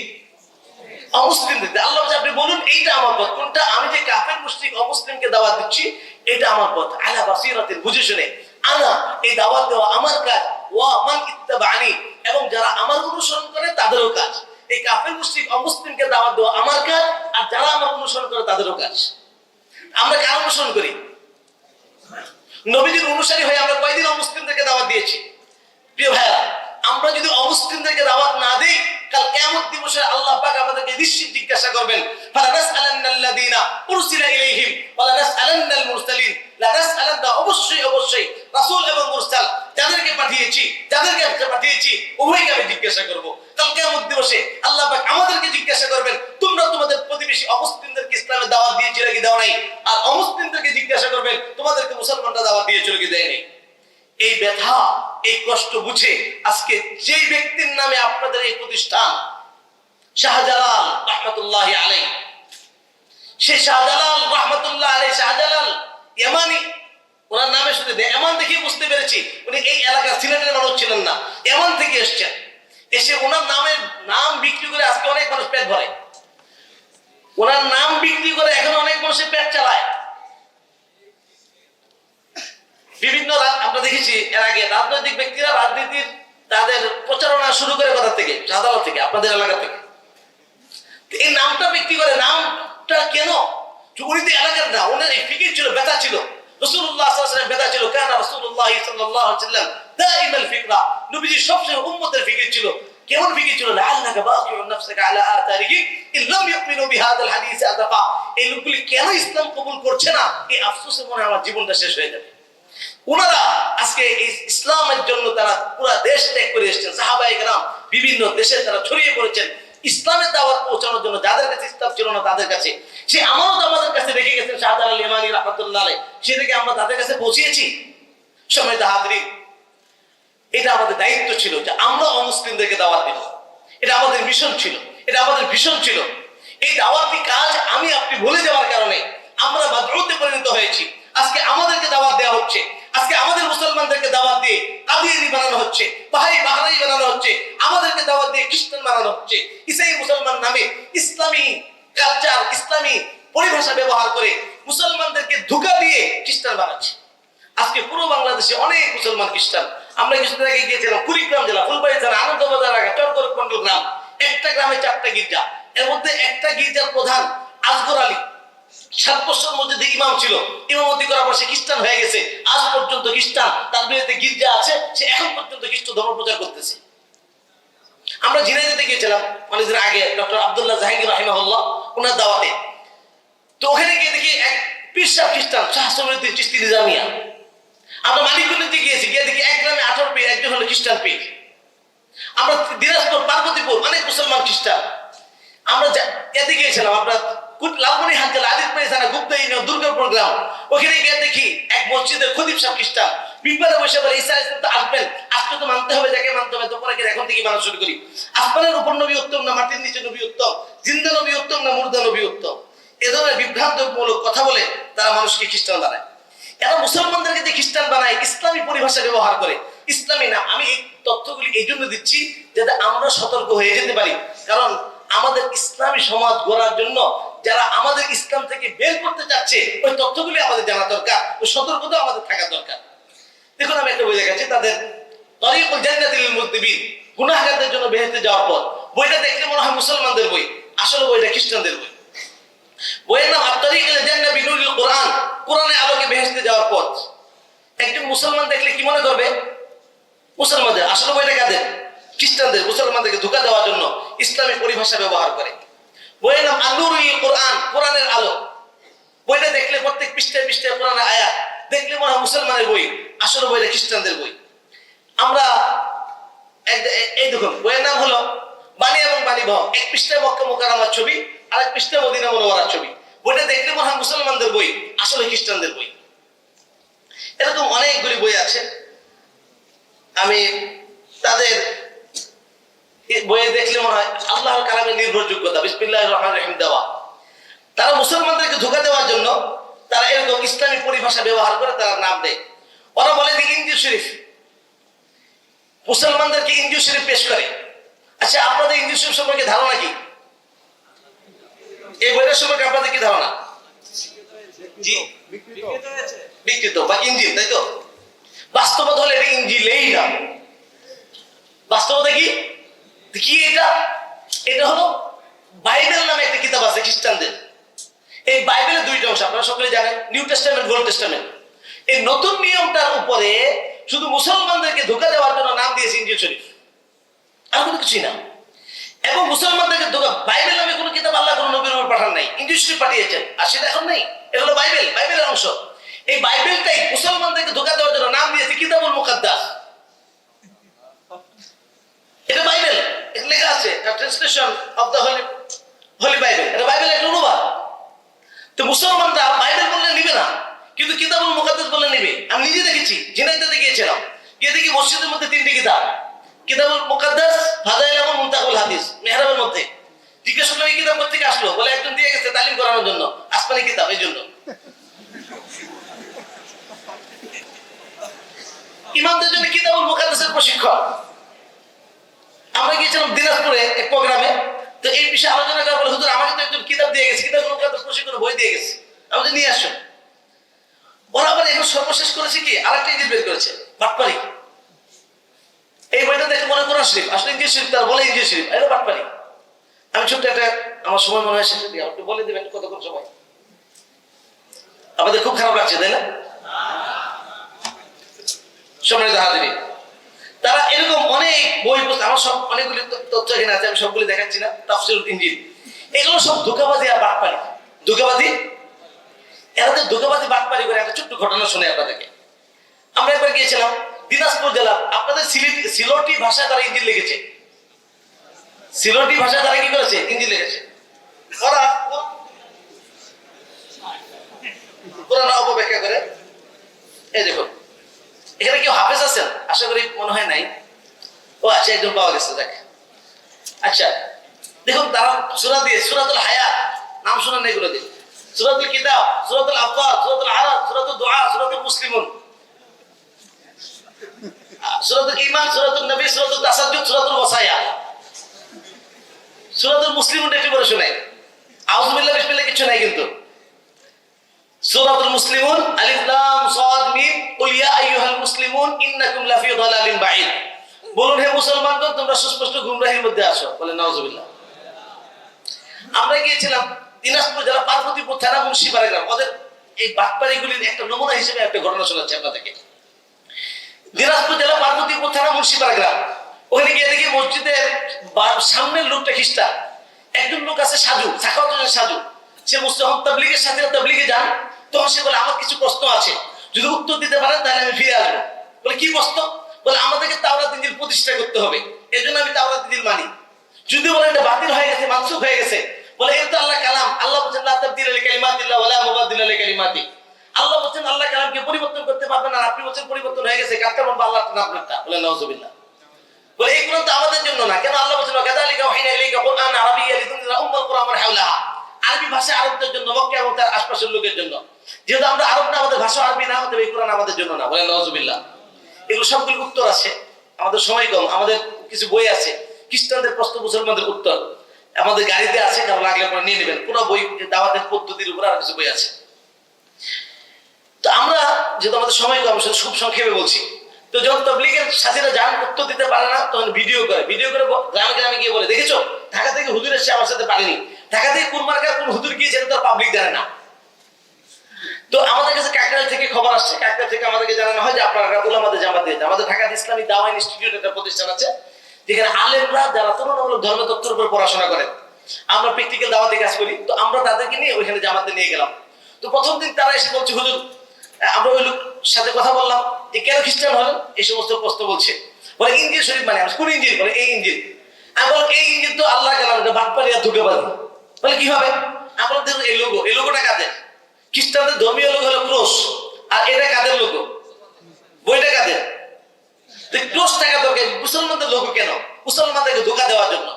অমুসলিমদের। আল্লাহ আপনি বলুন এইটা আমার পথ। কোনটা? আমি যে কাফের মুশরিক অমুসলিমকে দাওয়াত দিচ্ছি, এটা আমার পথ। আলা বাসিরাতিন, বুঝে শুনে। আনা, এই দাওয়াত দেওয়া আমার কাজ। ওয়া মান ইত্তাবানি, এবং যারা আমার অনুসরণ করে তাদেরও কাজ। এই কাফের মুশরিক অমুসলিমকে দাওয়াত দেওয়া আমার কাজ, আর যারা আমার অনুসরণ করে তাদেরও কাজ। আমরা কার অনুসরণ করি? নবীজির অনুসারী হয়ে আমরা কয়দিন অমুসলিমদেরকে দাওয়াত দিয়েছি? প্রিয় ভাইরা, আমরা যদি অমুসলিমদেরকে দাওয়াত না দেই, কাল কিয়ামত দিবসে আল্লাহ পাক আমাদেরকে নিশ্চিত জিজ্ঞাসা করবেন, ফালানাসআলান্নাল্লাযীনা উরসিলা ইলাইহিম ওয়ালানাসআলান্নাল মুরসালিন। লানাসআলান্না, অবশ্যই অবশ্যই রাসূল এবং মুরসাল যাদেরকে পাঠিয়েছি, যাদেরকে পাঠিয়েছি উভয়কে আমি জিজ্ঞাসা করব। কাল কিয়ামত দিবসে আল্লাহ পাক আমাদেরকে জিজ্ঞাসা করবেন, তোমরা তোমাদের প্রতিবেশী অমুসলিমদেরকে ইসলামের দাওয়াত দিয়েছিলে কি দাও নাই? আর অমুসলিমদেরকে জিজ্ঞাসা করবেন, তোমাদেরকে মুসলমানরা দাওয়াত দিয়েছিল কি দেয়নি? এই ব্যথা, এই কষ্ট বুঝে আজকে যে ব্যক্তির নামে আপনাদের এই প্রতিষ্ঠান, শাহজালাল রাহমাতুল্লাহি আলাইহি, সেই শাহজালাল রাহমাতুল্লাহ আলাইহি, শাহজালাল ইয়ামানি, ওনার নামে শুনে ইয়ামান দেখে বুঝতে পেরেছি উনি এই এলাকার সিলেটের মানুষ ছিলেন না, ইয়ামান থেকে এসেছেন। এসে ওনার নামের নাম বিক্রি করে আজকে অনেক মানুষ পেট ভরে। ওনার নাম বিক্রি করে এখন অনেক মানুষের পেট চালায়। বিভিন্ন আমরা দেখেছি এর আগে রাজনৈতিক ব্যক্তিরা রাজনীতির তাদের প্রচারণা শুরু করে কোথা থেকে? আদালত থেকে, আপনাদের এলাকা থেকে। এই নামটা বিক্রি করে। নামটা কেন? উনি তো এলাকার না, ওনার এই ফিকির ছিল, ব্যথা ছিল। রাসূলুল্লাহ সাল্লাল্লাহু আলাইহি ওয়াসাল্লাম ব্যথা ছিল। কানা রাসূলুল্লাহ সাল্লাল্লাহু আলাইহি ওয়াসাল্লাম দাইমাল ফিকরা, নবীজির সবচেয়ে উম্মতের ফিকির ছিল। কেমন ফিকির ছিল? লাআল্লাকা বাকিউন নাফসাকা আলা আতারিহি ইন লাম ইউমিনু বিহাদাল হাদিস আতাফা, এই লোকগুলি কেন ইসলাম কবুল করছে না, এই আফসোসে মনে আমার জীবনটা শেষ হয়ে যাবে। ওনারা আজকে এই ইসলামের জন্য তারা পুরো দেশ ত্যাগ করে এসেছেন। সাহাবায়ে কেরাম বিভিন্ন দেশে তারা ছড়িয়ে পড়েছেন ইসলামের দাওয়াত পৌঁছানোর জন্য। যাদের কাছে ইসলাম ছিল না তাদের কাছে সে আমানত আমাদের কাছে রেখে গেছেন শাহজালাল ইয়ামানি রাহমাতুল্লাহ আলাইহি, সেটাকে আমরা তাদের কাছে পৌঁছিয়েছি। সম্মানিত হাজরিন, এটা আমাদের দায়িত্ব ছিল যে আমরা অমুসলিমদেরকে দাওয়াত দেব। এটা আমাদের মিশন ছিল, এটা আমাদের ভিশন ছিল। এই দাওয়াতি কাজ আমি আপনি ভুলে যাওয়ার কারণে আমরা মাদউতে পরিণত হয়েছি। আজকে আমাদেরকে দাওয়াত দেওয়া হচ্ছে, আজকে আমাদের মুসলমানদেরকে দাওয়াত দিয়ে কাদিয়ানি বানানো হচ্ছে, বাহাই বানানো হচ্ছে, আমাদেরকে দাওয়াত দিয়ে খ্রিস্টান বানানো হচ্ছে। ইসাই মুসলমান নামে ইসলামী কালচার, ইসলামী পরিভাষা ব্যবহার করে মুসলমানদেরকে ধোঁকা দিয়ে খ্রিস্টান বানাচ্ছে। আজকে পুরো বাংলাদেশে অনেক মুসলমান খ্রিস্টান। আমরা কিছুদিন আগে গিয়েছিলাম কুড়িগ্রাম জেলা, ফুলবাড়ি থানা, আনন্দবাজার এলাকা, চরগড় মন্ডল গ্রাম। একটা গ্রামে 4টা গির্জা, এর মধ্যে একটা গির্জার প্রধান আসগর আলী 7 বছর মসজিদে ইমাম ছিল। ইমামতি করার পর সে খ্রিস্টান হয়ে গেছে। আজ পর্যন্ত খ্রিস্টান, তার বিরুদ্ধে গির্জা আছে, সে এখন পর্যন্ত খ্রিস্ট ধর্ম প্রচার করতেছে। আমরা ঝিনাইদহে গিয়েছিলাম অনেকদিন আগে, ডক্টর আব্দুল্লাহ জাহাঙ্গীর রাহিমাহুল্লাহ ওনার দাওয়াতে। তো ওখানে গিয়ে দেখি এক পীর সাহেব খ্রিস্টান, শাহ সমিউদ্দিন চিশতি নিজামিয়া। আমরা মানিকগঞ্জে গিয়েছি, গিয়ে দেখি এক গ্রামে 18 পীর, একজন হলো খ্রিস্টান পীর। আমরা দিনাজপুর, পার্বতীপুর, অনেক মুসলমান খ্রিস্টান। আমরা এতে গিয়েছিলাম আপনার লালমনিরহাট জেলা, আদিতপুর থানা, গুপ্তা ইউনিয়ন, দুর্গাপুর গ্রাম। ওখানে গিয়ে দেখি এক মসজিদের খতিব সাহেব খ্রিস্টান। বিপদে বসে বলে ঈসা আলাইহিস সালাম তো আসবেন, আজকে তো মানতে হবে, যাকে মানতে হবে। তো পরে এখন থেকে মানা শুরু করি। আসমানের উপর নবী উত্তম না মাটির নিচে নবী উত্তম? জিন্দা নবী উত্তম না মুর্দা নবী উত্তম? এ ধরনের বিভ্রান্তমূলক কথা বলে তারা মানুষকে খ্রিস্টান বানায়। এরা মুসলমানদেরকে যে খ্রিস্টান বানায়, ইসলামী পরিভাষা ব্যবহার করে, ইসলামী না। আমি এই তথ্যগুলি এই জন্য দিচ্ছি যাতে আমরা সতর্ক হয়ে যেতে পারি। কারণ আমাদের ইসলামী সমাজ গড়ার জন্য যারা আমাদের ইসলাম থেকে বের করতে চাচ্ছে, ওই তথ্যগুলি আমাদের জানা দরকার, ওই সতর্কতা আমাদের থাকা দরকার। দেখুন আমি একটা বই দেখাচ্ছি তাদের তরিকুল জান্নাতিল মুজনিবিন, গুনাহগারদের জন্য বেহেশতে যাওয়ার পথ। বইটা দেখলে মনে হয় মুসলমানদের বই, আসলে বইটা খ্রিস্টানদের বই। বইয়ের নাম আত-তারিক ইলা জান্নাতি বিনুরিল কোরআন, কোরআনের আলোকে বেহেশতে যাওয়ার পথ। একজন মুসলমান দেখলে কি মনে করবে? মুসলমানদের। আসলে বইটা কাদের? খ্রিস্টানদের। মুসলমানদেরকে ধোঁকা দেওয়ার জন্য ইসলামী পরিভাষা ব্যবহার করে। বইয়ের নাম আন-নূরুল কোরআন, কোরআনের আলো। বইটা দেখলে প্রত্যেক পৃষ্ঠায় পৃষ্ঠায় কোরআনের আয়াত, দেখলে মনে হয় মুসলমানের বই, আসলে বইটা খ্রিস্টানদের বই। আমরা এই দেখুন বইয়ের নাম হলো বাণী এবং বাণী ভাব, এক পৃষ্ঠায় মক্কা মুকাররমার ছবি, আরেক পৃষ্ঠায় মদিনা মুনাওয়ারার ছবি। বইটা দেখলে মনে হয় মুসলমানদের বই, আসলে খ্রিস্টানদের বই। এরকম অনেকগুলি বই আছে। আমি তাদের বইয়ে দেখলে মনে হয় আল্লাহর কালামের নির্ভরযোগ্যতা, বিসমিল্লাহির রহমানির রহিম দেওয়া। তারা মুসলমানদেরকে ধোঁকা দেওয়ার জন্য তারা এরকম ইসলামী পরিভাষা ব্যবহার করে তারা নাম দেয়। ওরা বলে যে ইনজিল শরীফ, মুসলমানদেরকে ইনজিল শরীফ পেশ করে। আচ্ছা, আপনাদের ইনজিল শরীফ সম্পর্কে ধারণা কি? এই বইটার সম্পর্কে আপনাদের কি ধারণা? জি, বিকৃত বা ইনজিল, তাই তো? বাস্তবতা হলে এটা ইনজিলেই না। বাস্তবতা কি? কি এটা? এটা হলো বাইবেল নামে একটা কিতাব আছে খ্রিস্টানদের। এই বাইবেলের দুইটা অংশ আপনারা সকলে জানেন, নিউ টেস্টামেন্ট, ওল্ড টেস্টামেন্ট। এই নতুন নিয়মটার উপরে শুধু মুসলমানদেরকে ধোঁকা দেওয়ার জন্য নাম দিয়েছে ইনজিল শরীফ, আর কোনো কিছুই না। এবং মুসলমানদেরকে ধোঁকা, বাইবেল নামে কোনো কিতাব আল্লাহ কোনো নবীর উপর পাঠান নাই, ইনজিল শরীফ পাঠিয়েছেন, আর সেটা এখন নেই। এটা হলো বাইবেল, বাইবেলের অংশ। এই বাইবেলটাই মুসলমানদেরকে ধোঁকা দেওয়ার জন্য নাম দিয়েছে কিতাবুল মুকাদ্দাস। এটা বাইবেল, এটা লেখা আছে translation of the Holi Bible. এটা বাইবেলের একটা অনুবাদ। তো মুসলমানরা বাইবেল বললে নিবে না, কিন্তু কিতাবুল মুকাদ্দাস বললে নিবে। আমি নিজে দেখেছি, ঝিনাইদহে গিয়েছিলাম, গিয়ে দেখি মসজিদের মধ্যে তিনটি কিতাব, কিতাবুল মুকাদ্দাস, ফাদাইল এবং মুনতাকুল হাদিস, মেহরাবের মধ্যে। জিজ্ঞেস করলাম এই কিতাব কোথা থেকে আসলো? বলে একজন দিয়ে গেছে তালিম করানোর জন্য, আসমানি কিতাব, এই জন্য। ইমামদের জন্য কিতাবুল মুকাদ্দাসের প্রশিক্ষণ। আমরা গিয়েছিলাম দিনাজপুরে এক প্রোগ্রামে, তো এই বিষয়ে আলোচনা করার পরে হুজুর আমাকে তো একজন কিতাব দিয়ে গেছে, কিতাবুল মুকাদ্দাস প্রশিক্ষণ বই দিয়ে গেছে, আমাদের নিয়ে আসো। ওরা আবার এখন সর্বশেষ করেছে কি, আরেকটা ইনজিল বের করেছে, বাটপারি। এই বইটা দেখে মনে কোরআন শরীফ, আসলে ইনজিল শরীফ, তার বলে ইনজিল শরীফ, এটা বাটপারি। আমি ছোট্ট একটা, আমার সময় মনে হয় শেষে দিয়ে আপনি বলে দেবেন কতক্ষণ সময়? আমাদের খুব খারাপ লাগছে, তাই না? সম্মানিত হাজিরিন, তারা এরকম অনেক বই, আমার সব অনেকগুলি তথ্য এখানে আছে, আমি সবগুলি দেখাচ্ছি না। তাফসীরুল ইনজিল, এগুলো সব ধোঁকাবাজি আর বাটপারি। ধোঁকাবাজি, এরা যে ধোঁকাবাজি বাটপারি করে, একটা ছোট্ট ঘটনা শুনে আপনাদেরকে। আমরা একবার গিয়েছিলাম দিনাজপুর জেলা, আপনাদের সিলোটি ভাষায় তারা ইনজিল লিখেছে। সিলোটি ভাষায় তারা কি করেছে? ইনজিল লিখেছে। ওরা কোরআন অপব্যাখ্যা করে। এই দেখুন, এখানে কেউ হাফেজ আছেন? আশা করি মনে হয় নাই। ও আচ্ছা, একজন পাওয়া গেছে, দেখ। আচ্ছা দেখুন, তারা সূরা দিয়ে, সূরাতুল হায়াত, নাম শুনেন এগুলো দিয়ে, সূরাতুল কিতাব, সূরাতুল আফফার, সূরাতুল আরাফ, সূরাতুল দুআ, সূরাতুল মুসলিমুন, সূরাতুল ঈমান, সূরাতুল নবী, সূরাতুল তাসাজ্জুদ, সূরাতুল ওয়াসায়া, সূরাতুল মুসলিমুন একটু করে শোনাই। আউযু বিল্লাহি বিসমিল্লাহ কিছু নাই, কিন্তু সূরাতুল মুসলিমুন, আলিফ লাম সাদ মিম, কুল ইয়া আইয়ুহাল মুসলিমুন ইন্নাকুম লাফি দালালিন বাঈদ। বলুন হে মুসলমানগণ, তোমরা সুস্পষ্ট গুমরাহির মধ্যে আছো। বলে নাউযুবিল্লাহ। আমরা গিয়েছিলাম দিনাজপুর জেলা পার্বতীপুর থানা মুন্সিপাড়া গ্রাম। ওদের এই বাটপাড়িগুলির একটা নমুনা হিসেবে একটা ঘটনা শোনাচ্ছি আপনাদেরকে। দিনাজপুর জেলা পার্বতীপুর থানা মুন্সিপাড়া গ্রাম, ওখানে গিয়ে দেখি মসজিদের সামনের লোকটা খ্রিস্টান, একজন লোক আছে সাজু, সাখাওয়াতের সাজু। সে মুসলিম তাবলীগের সাথে তাবলীগে যান, তখন সে বলে আমার কিছু প্রশ্ন আছে, যদি উত্তর দিতে পারেন তাহলে আমি ফিরে আসবো। বলে কি প্রশ্ন? বলে আমাদেরকে তাওরাত ইনজিল প্রতিষ্ঠা করতে হবে, এই জন্য আমি তাওরাত ইনজিল মানি। যদি বলে এটা বাতিল হয়ে গেছে, মানসুখ হয়ে গেছে, বলে এটা তো আল্লাহ কালাম, আল্লাহ বলেছেন লা তাবদীলা লিকালিমাতিল্লাহ ওয়া লা মুবাদদিলা লিকালিমাতি। আল্লাহ বলেছেন আল্লাহ কালামকে পরিবর্তন করতে পারবেন না, আপনি বলেছেন পরিবর্তন হয়ে গেছে, কারটা বলবো আল্লাহ না আপনারটা। বলে নাউযুবিল্লাহ। বলে এই কোরআন তো আমাদের জন্য না, কেন? আল্লাহ বলেছেন কাযালিকা ওয়াহিনা ইলাইকা কুরআন আরাবিয়্যান লিতুনযিরা উম্মাল কুরআন ওয়া হাওলাহা। আরবি ভাষা আরবদের জন্য, মক্কা এবং তার আশপাশের লোকের জন্য। যেহেতু আমরা আরব না, আমাদের ভাষা আরবি না, আমাদের এই কোরআন আমাদের জন্য না। বলে নাউযুবিল্লাহ। এগুলো সবগুলো উত্তর আছে, আমাদের সময় কম, আমাদের কিছু বই আছে খ্রিস্টানদের প্রশ্ন, মুসলমানদের উত্তর, আমাদের গাড়িতে আছে, কারণ লাগলে আপনারা নিয়ে নেবেন। পুরো বই দাওয়াতের পদ্ধতির উপর আর কিছু বই আছে। তো আমরা যেহেতু আমাদের সময় কম, খুব সংক্ষেপে বলছি। তো যখন তাবলীগের সাথীরা যান উত্তর দিতে পারে না, তখন ভিডিও করে গ্রামে গ্রামে গিয়ে বলে, দেখেছো ঢাকা থেকে হুজুর এসে আমার সাথে পারেনি, ঢাকা থেকে কুরমার্কার কোন হুজুর গিয়েছে তো পাবলিক জানে না। তো আমাদের কাছে কাকড়া থেকে খবর আসছে, কাকড়া থেকে আমাদেরকে জানানো হয় যে আপনারা উলামাদের জামাত দিয়েছে। আমাদের ঢাকা ইসলামী দাওয়া ইনস্টিটিউট একটা প্রতিষ্ঠান আছে, যেখানে আলেমরা যারা তুলনামূলক ধর্মতত্ত্বের উপর পড়াশোনা করেন, আমরা প্র্যাকটিক্যাল দাওয়াতে কাজ করি। তো আমরা তাদেরকে নিয়ে ওইখানে জামাতে নিয়ে গেলাম। তো প্রথম দিন তারা এসে বলছে, হুজুর আমরা ওই লোক সাথে কথা বললাম যে কেন খ্রিস্টান হলেন, এই সমস্ত প্রশ্ন বলছে। বলে ইঞ্জিল শরীফ মানে কোন ইঞ্জিল? বলে এই ইঞ্জিল। আমি বললাম এই ইঞ্জিল তো আল্লাহ কালাম, এটা বাটপারি আর ধোঁকাবাজি। বলে কিভাবে? আমরা দেখুন এই লোগো, এই লোগোটা কাদের? খ্রিস্টানদের ধর্মীয় লোগো হলো ক্রস, আর এটা কাদের লোগো? বইটা কাদের? ক্রস টাকা দরকার, মুসলমানদের লোগো কেন? মুসলমানদেরকে ধোঁকা দেওয়ার জন্য।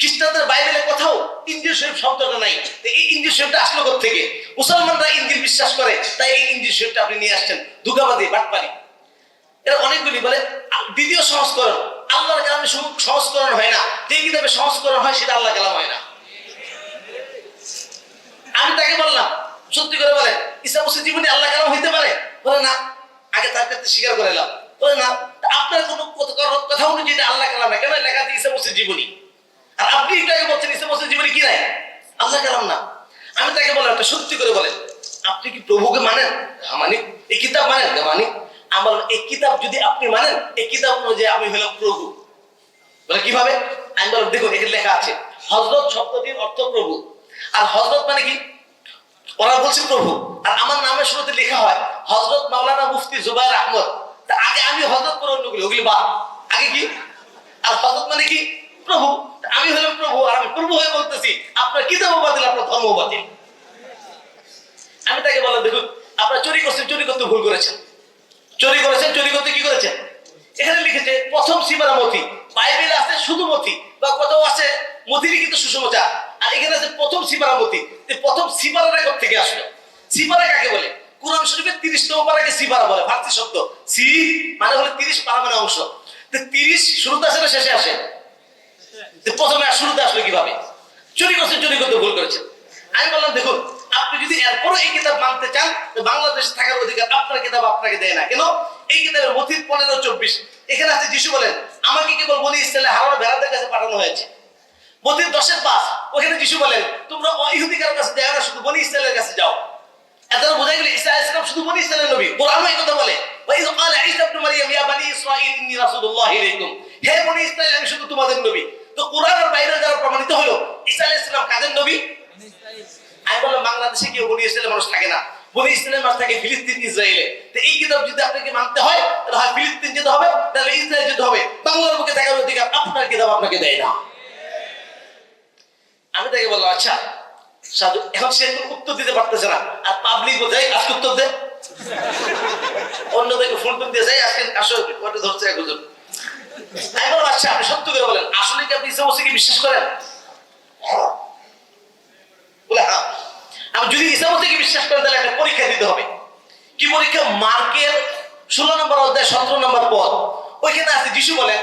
খ্রিস্টানদের বাইবেলে কোথাও ইঞ্জিল শরীফ শব্দটা নাই, এই ইঞ্জিল শরীফটা আসলো কোত্থেকে? মুসলমানরা ইঞ্জিল বিশ্বাস করে, তাই এই ইঞ্জিল শরীফটা আপনি নিয়ে আসছেন, ধোঁকাবাজি বাটপারি। এরা অনেকগুলি বলে দ্বিতীয় সংস্করণ, আল্লাহর কালামে সংস্করণ হয় না, যে কিতাবে সংস্করণ হয় সেটা আল্লাহ কালাম হয় না। আমি তাকে বললাম, সত্যি করে বলেন ঈসা মসির জীবনে আল্লাহ কালাম হইতে পারে? বলে না। আগে তার কাছে স্বীকার করে এলাম। বলে না, আপনার কোনো কথা অনুযায়ী আল্লাহ কালাম না, কেন লেখা আছে ঈসা মসির জীবনী, আর আপনি এটাকে বলছেন ঈসা মসির জীবনী কি নাই? আল্লাহ কালাম না। আমি তাকে বললাম, একটা সত্যি করে বলেন আপনি কি প্রভুকে মানেন? মানি। এই কিতাব মানেন? মানি। আমার এই কিতাব যদি আপনি মানেন, এই কিতাব অনুযায়ী আমি হলাম প্রভু। বলে কিভাবে? আমি বললাম দেখুন এখানে লেখা আছে হযরত শব্দটির অর্থ প্রভু, আর হযরত মানে কি? ওরা বলছে প্রভু, আর আমার নামের শুরুতে লেখা হয় হযরত মাওলানা মুফতি জুবায়ের আহমদ। তা আগে আমি হযরত করে অন্যগুলি, ওগুলি বা আগে কি? আর হযরত মানে কি? প্রভু। আমি হলাম প্রভু, আর আমি প্রভু হয়ে বলতেছি আপনার কিতাব বাতিল, আপনার ধর্ম বাতিল। আমি তাকে বললাম দেখুন আপনারা চুরি করছেন, চুরি করতে ভুল করেছেন। চুরি করেছেন, চুরি করতে কি করেছেন? এখানে লিখেছে প্রথম সিবারা মতি, বাইবেলে আছে শুধু মতি, বা কোথাও আছে মতিরই কিন্তু সুসমাচার, আর এখানে আছে প্রথম সিবারা মতি। প্রথম সিবারাটা কোথা থেকে আসলো? সিবারা কাকে বলে? কুরআন শরীফের 30তম পারাকে সিবারা বলে, ফার্সি শব্দ। সি মানে হলো 30 পারা মানে অংশ। তো 30 শুরুতে আসে না শেষে আসে? প্রথমে আর শুরুতে আসলো কিভাবে? চুরি করছেন, চুরি করতে ভুল করেছেন। আমি বললাম দেখুন আপনি যদি এরপরও এই কিতাব মানতে চান, বাংলাদেশে থাকার অধিকার আপনার কিতাব আপনাকে দেয় না। কেন? এই কিতাবের মথির 15-24 এখানে আছে যিশু বলেন আমাকে কেবল বনি ইসরায়েলের হারানো ভেড়াদের কাছে পাঠানো হয়েছে। মথির 10-5 ওখানে যিশু বলেন তোমরা ইহুদি কারোর কাছে যাও না, শুধু বনি ইসরায়েলের কাছে যাও। এত বোঝা গেল ঈসা আলাইহিস সালাম শুধু বনি ইসরায়েলের নবী। কোরআনও এই কথা বলে ওয়াইজ ক্বালা ঈসা ইবনে মারইয়াম ইয়া বনি ইসরাঈল ইন্নী রাসূলুল্লাহ ইলাইকুম, হে বনি ইসরাঈল আমি শুধু তোমাদের নবী। তো কোরআনের বাইরে যারা প্রমাণিত হলো ঈসা আলাইহিস সালাম কাদের নবী? আমি বললাম বাংলাদেশে কেউ বনি ইসরায়েলের মানুষ থাকে না, বনি ইসরায়েলের মানুষ থাকে ফিলিস্তিন, ইসরায়েলে। তো এই কিতাব যদি আপনাকে মানতে হয় তাহলে হয় ফিলিস্তিন যেতে হবে, তাহলে ইসরায়েল যেতে হবে। বাংলার বুকে থাকার অধিকার আপনার কিতাব আপনাকে দেয় না। আমি তাকে বললাম আচ্ছা সাধু, এখন সে উত্তর দিতে পারতেছে না, আর পাবলিক বোঝাই আজকে উত্তর দে, অন্যদেরকে ফোন টোন দিয়ে যাই আজকে আসো ওটা ধরছে এক হুজুর। আমি বললাম আচ্ছা আপনি সত্য করে বলেন আসলে কি আপনি ঈসা মসিহকে বিশ্বাস করেন? বলে হ্যাঁ। আমি যদি ঈসা মসিহকে বিশ্বাস করেন তাহলে একটা পরীক্ষা দিতে হবে। কি পরীক্ষা? মার্কের 16 নম্বর অধ্যায় 17 নম্বর পদ, ওইখানে আছে যিশু বলেন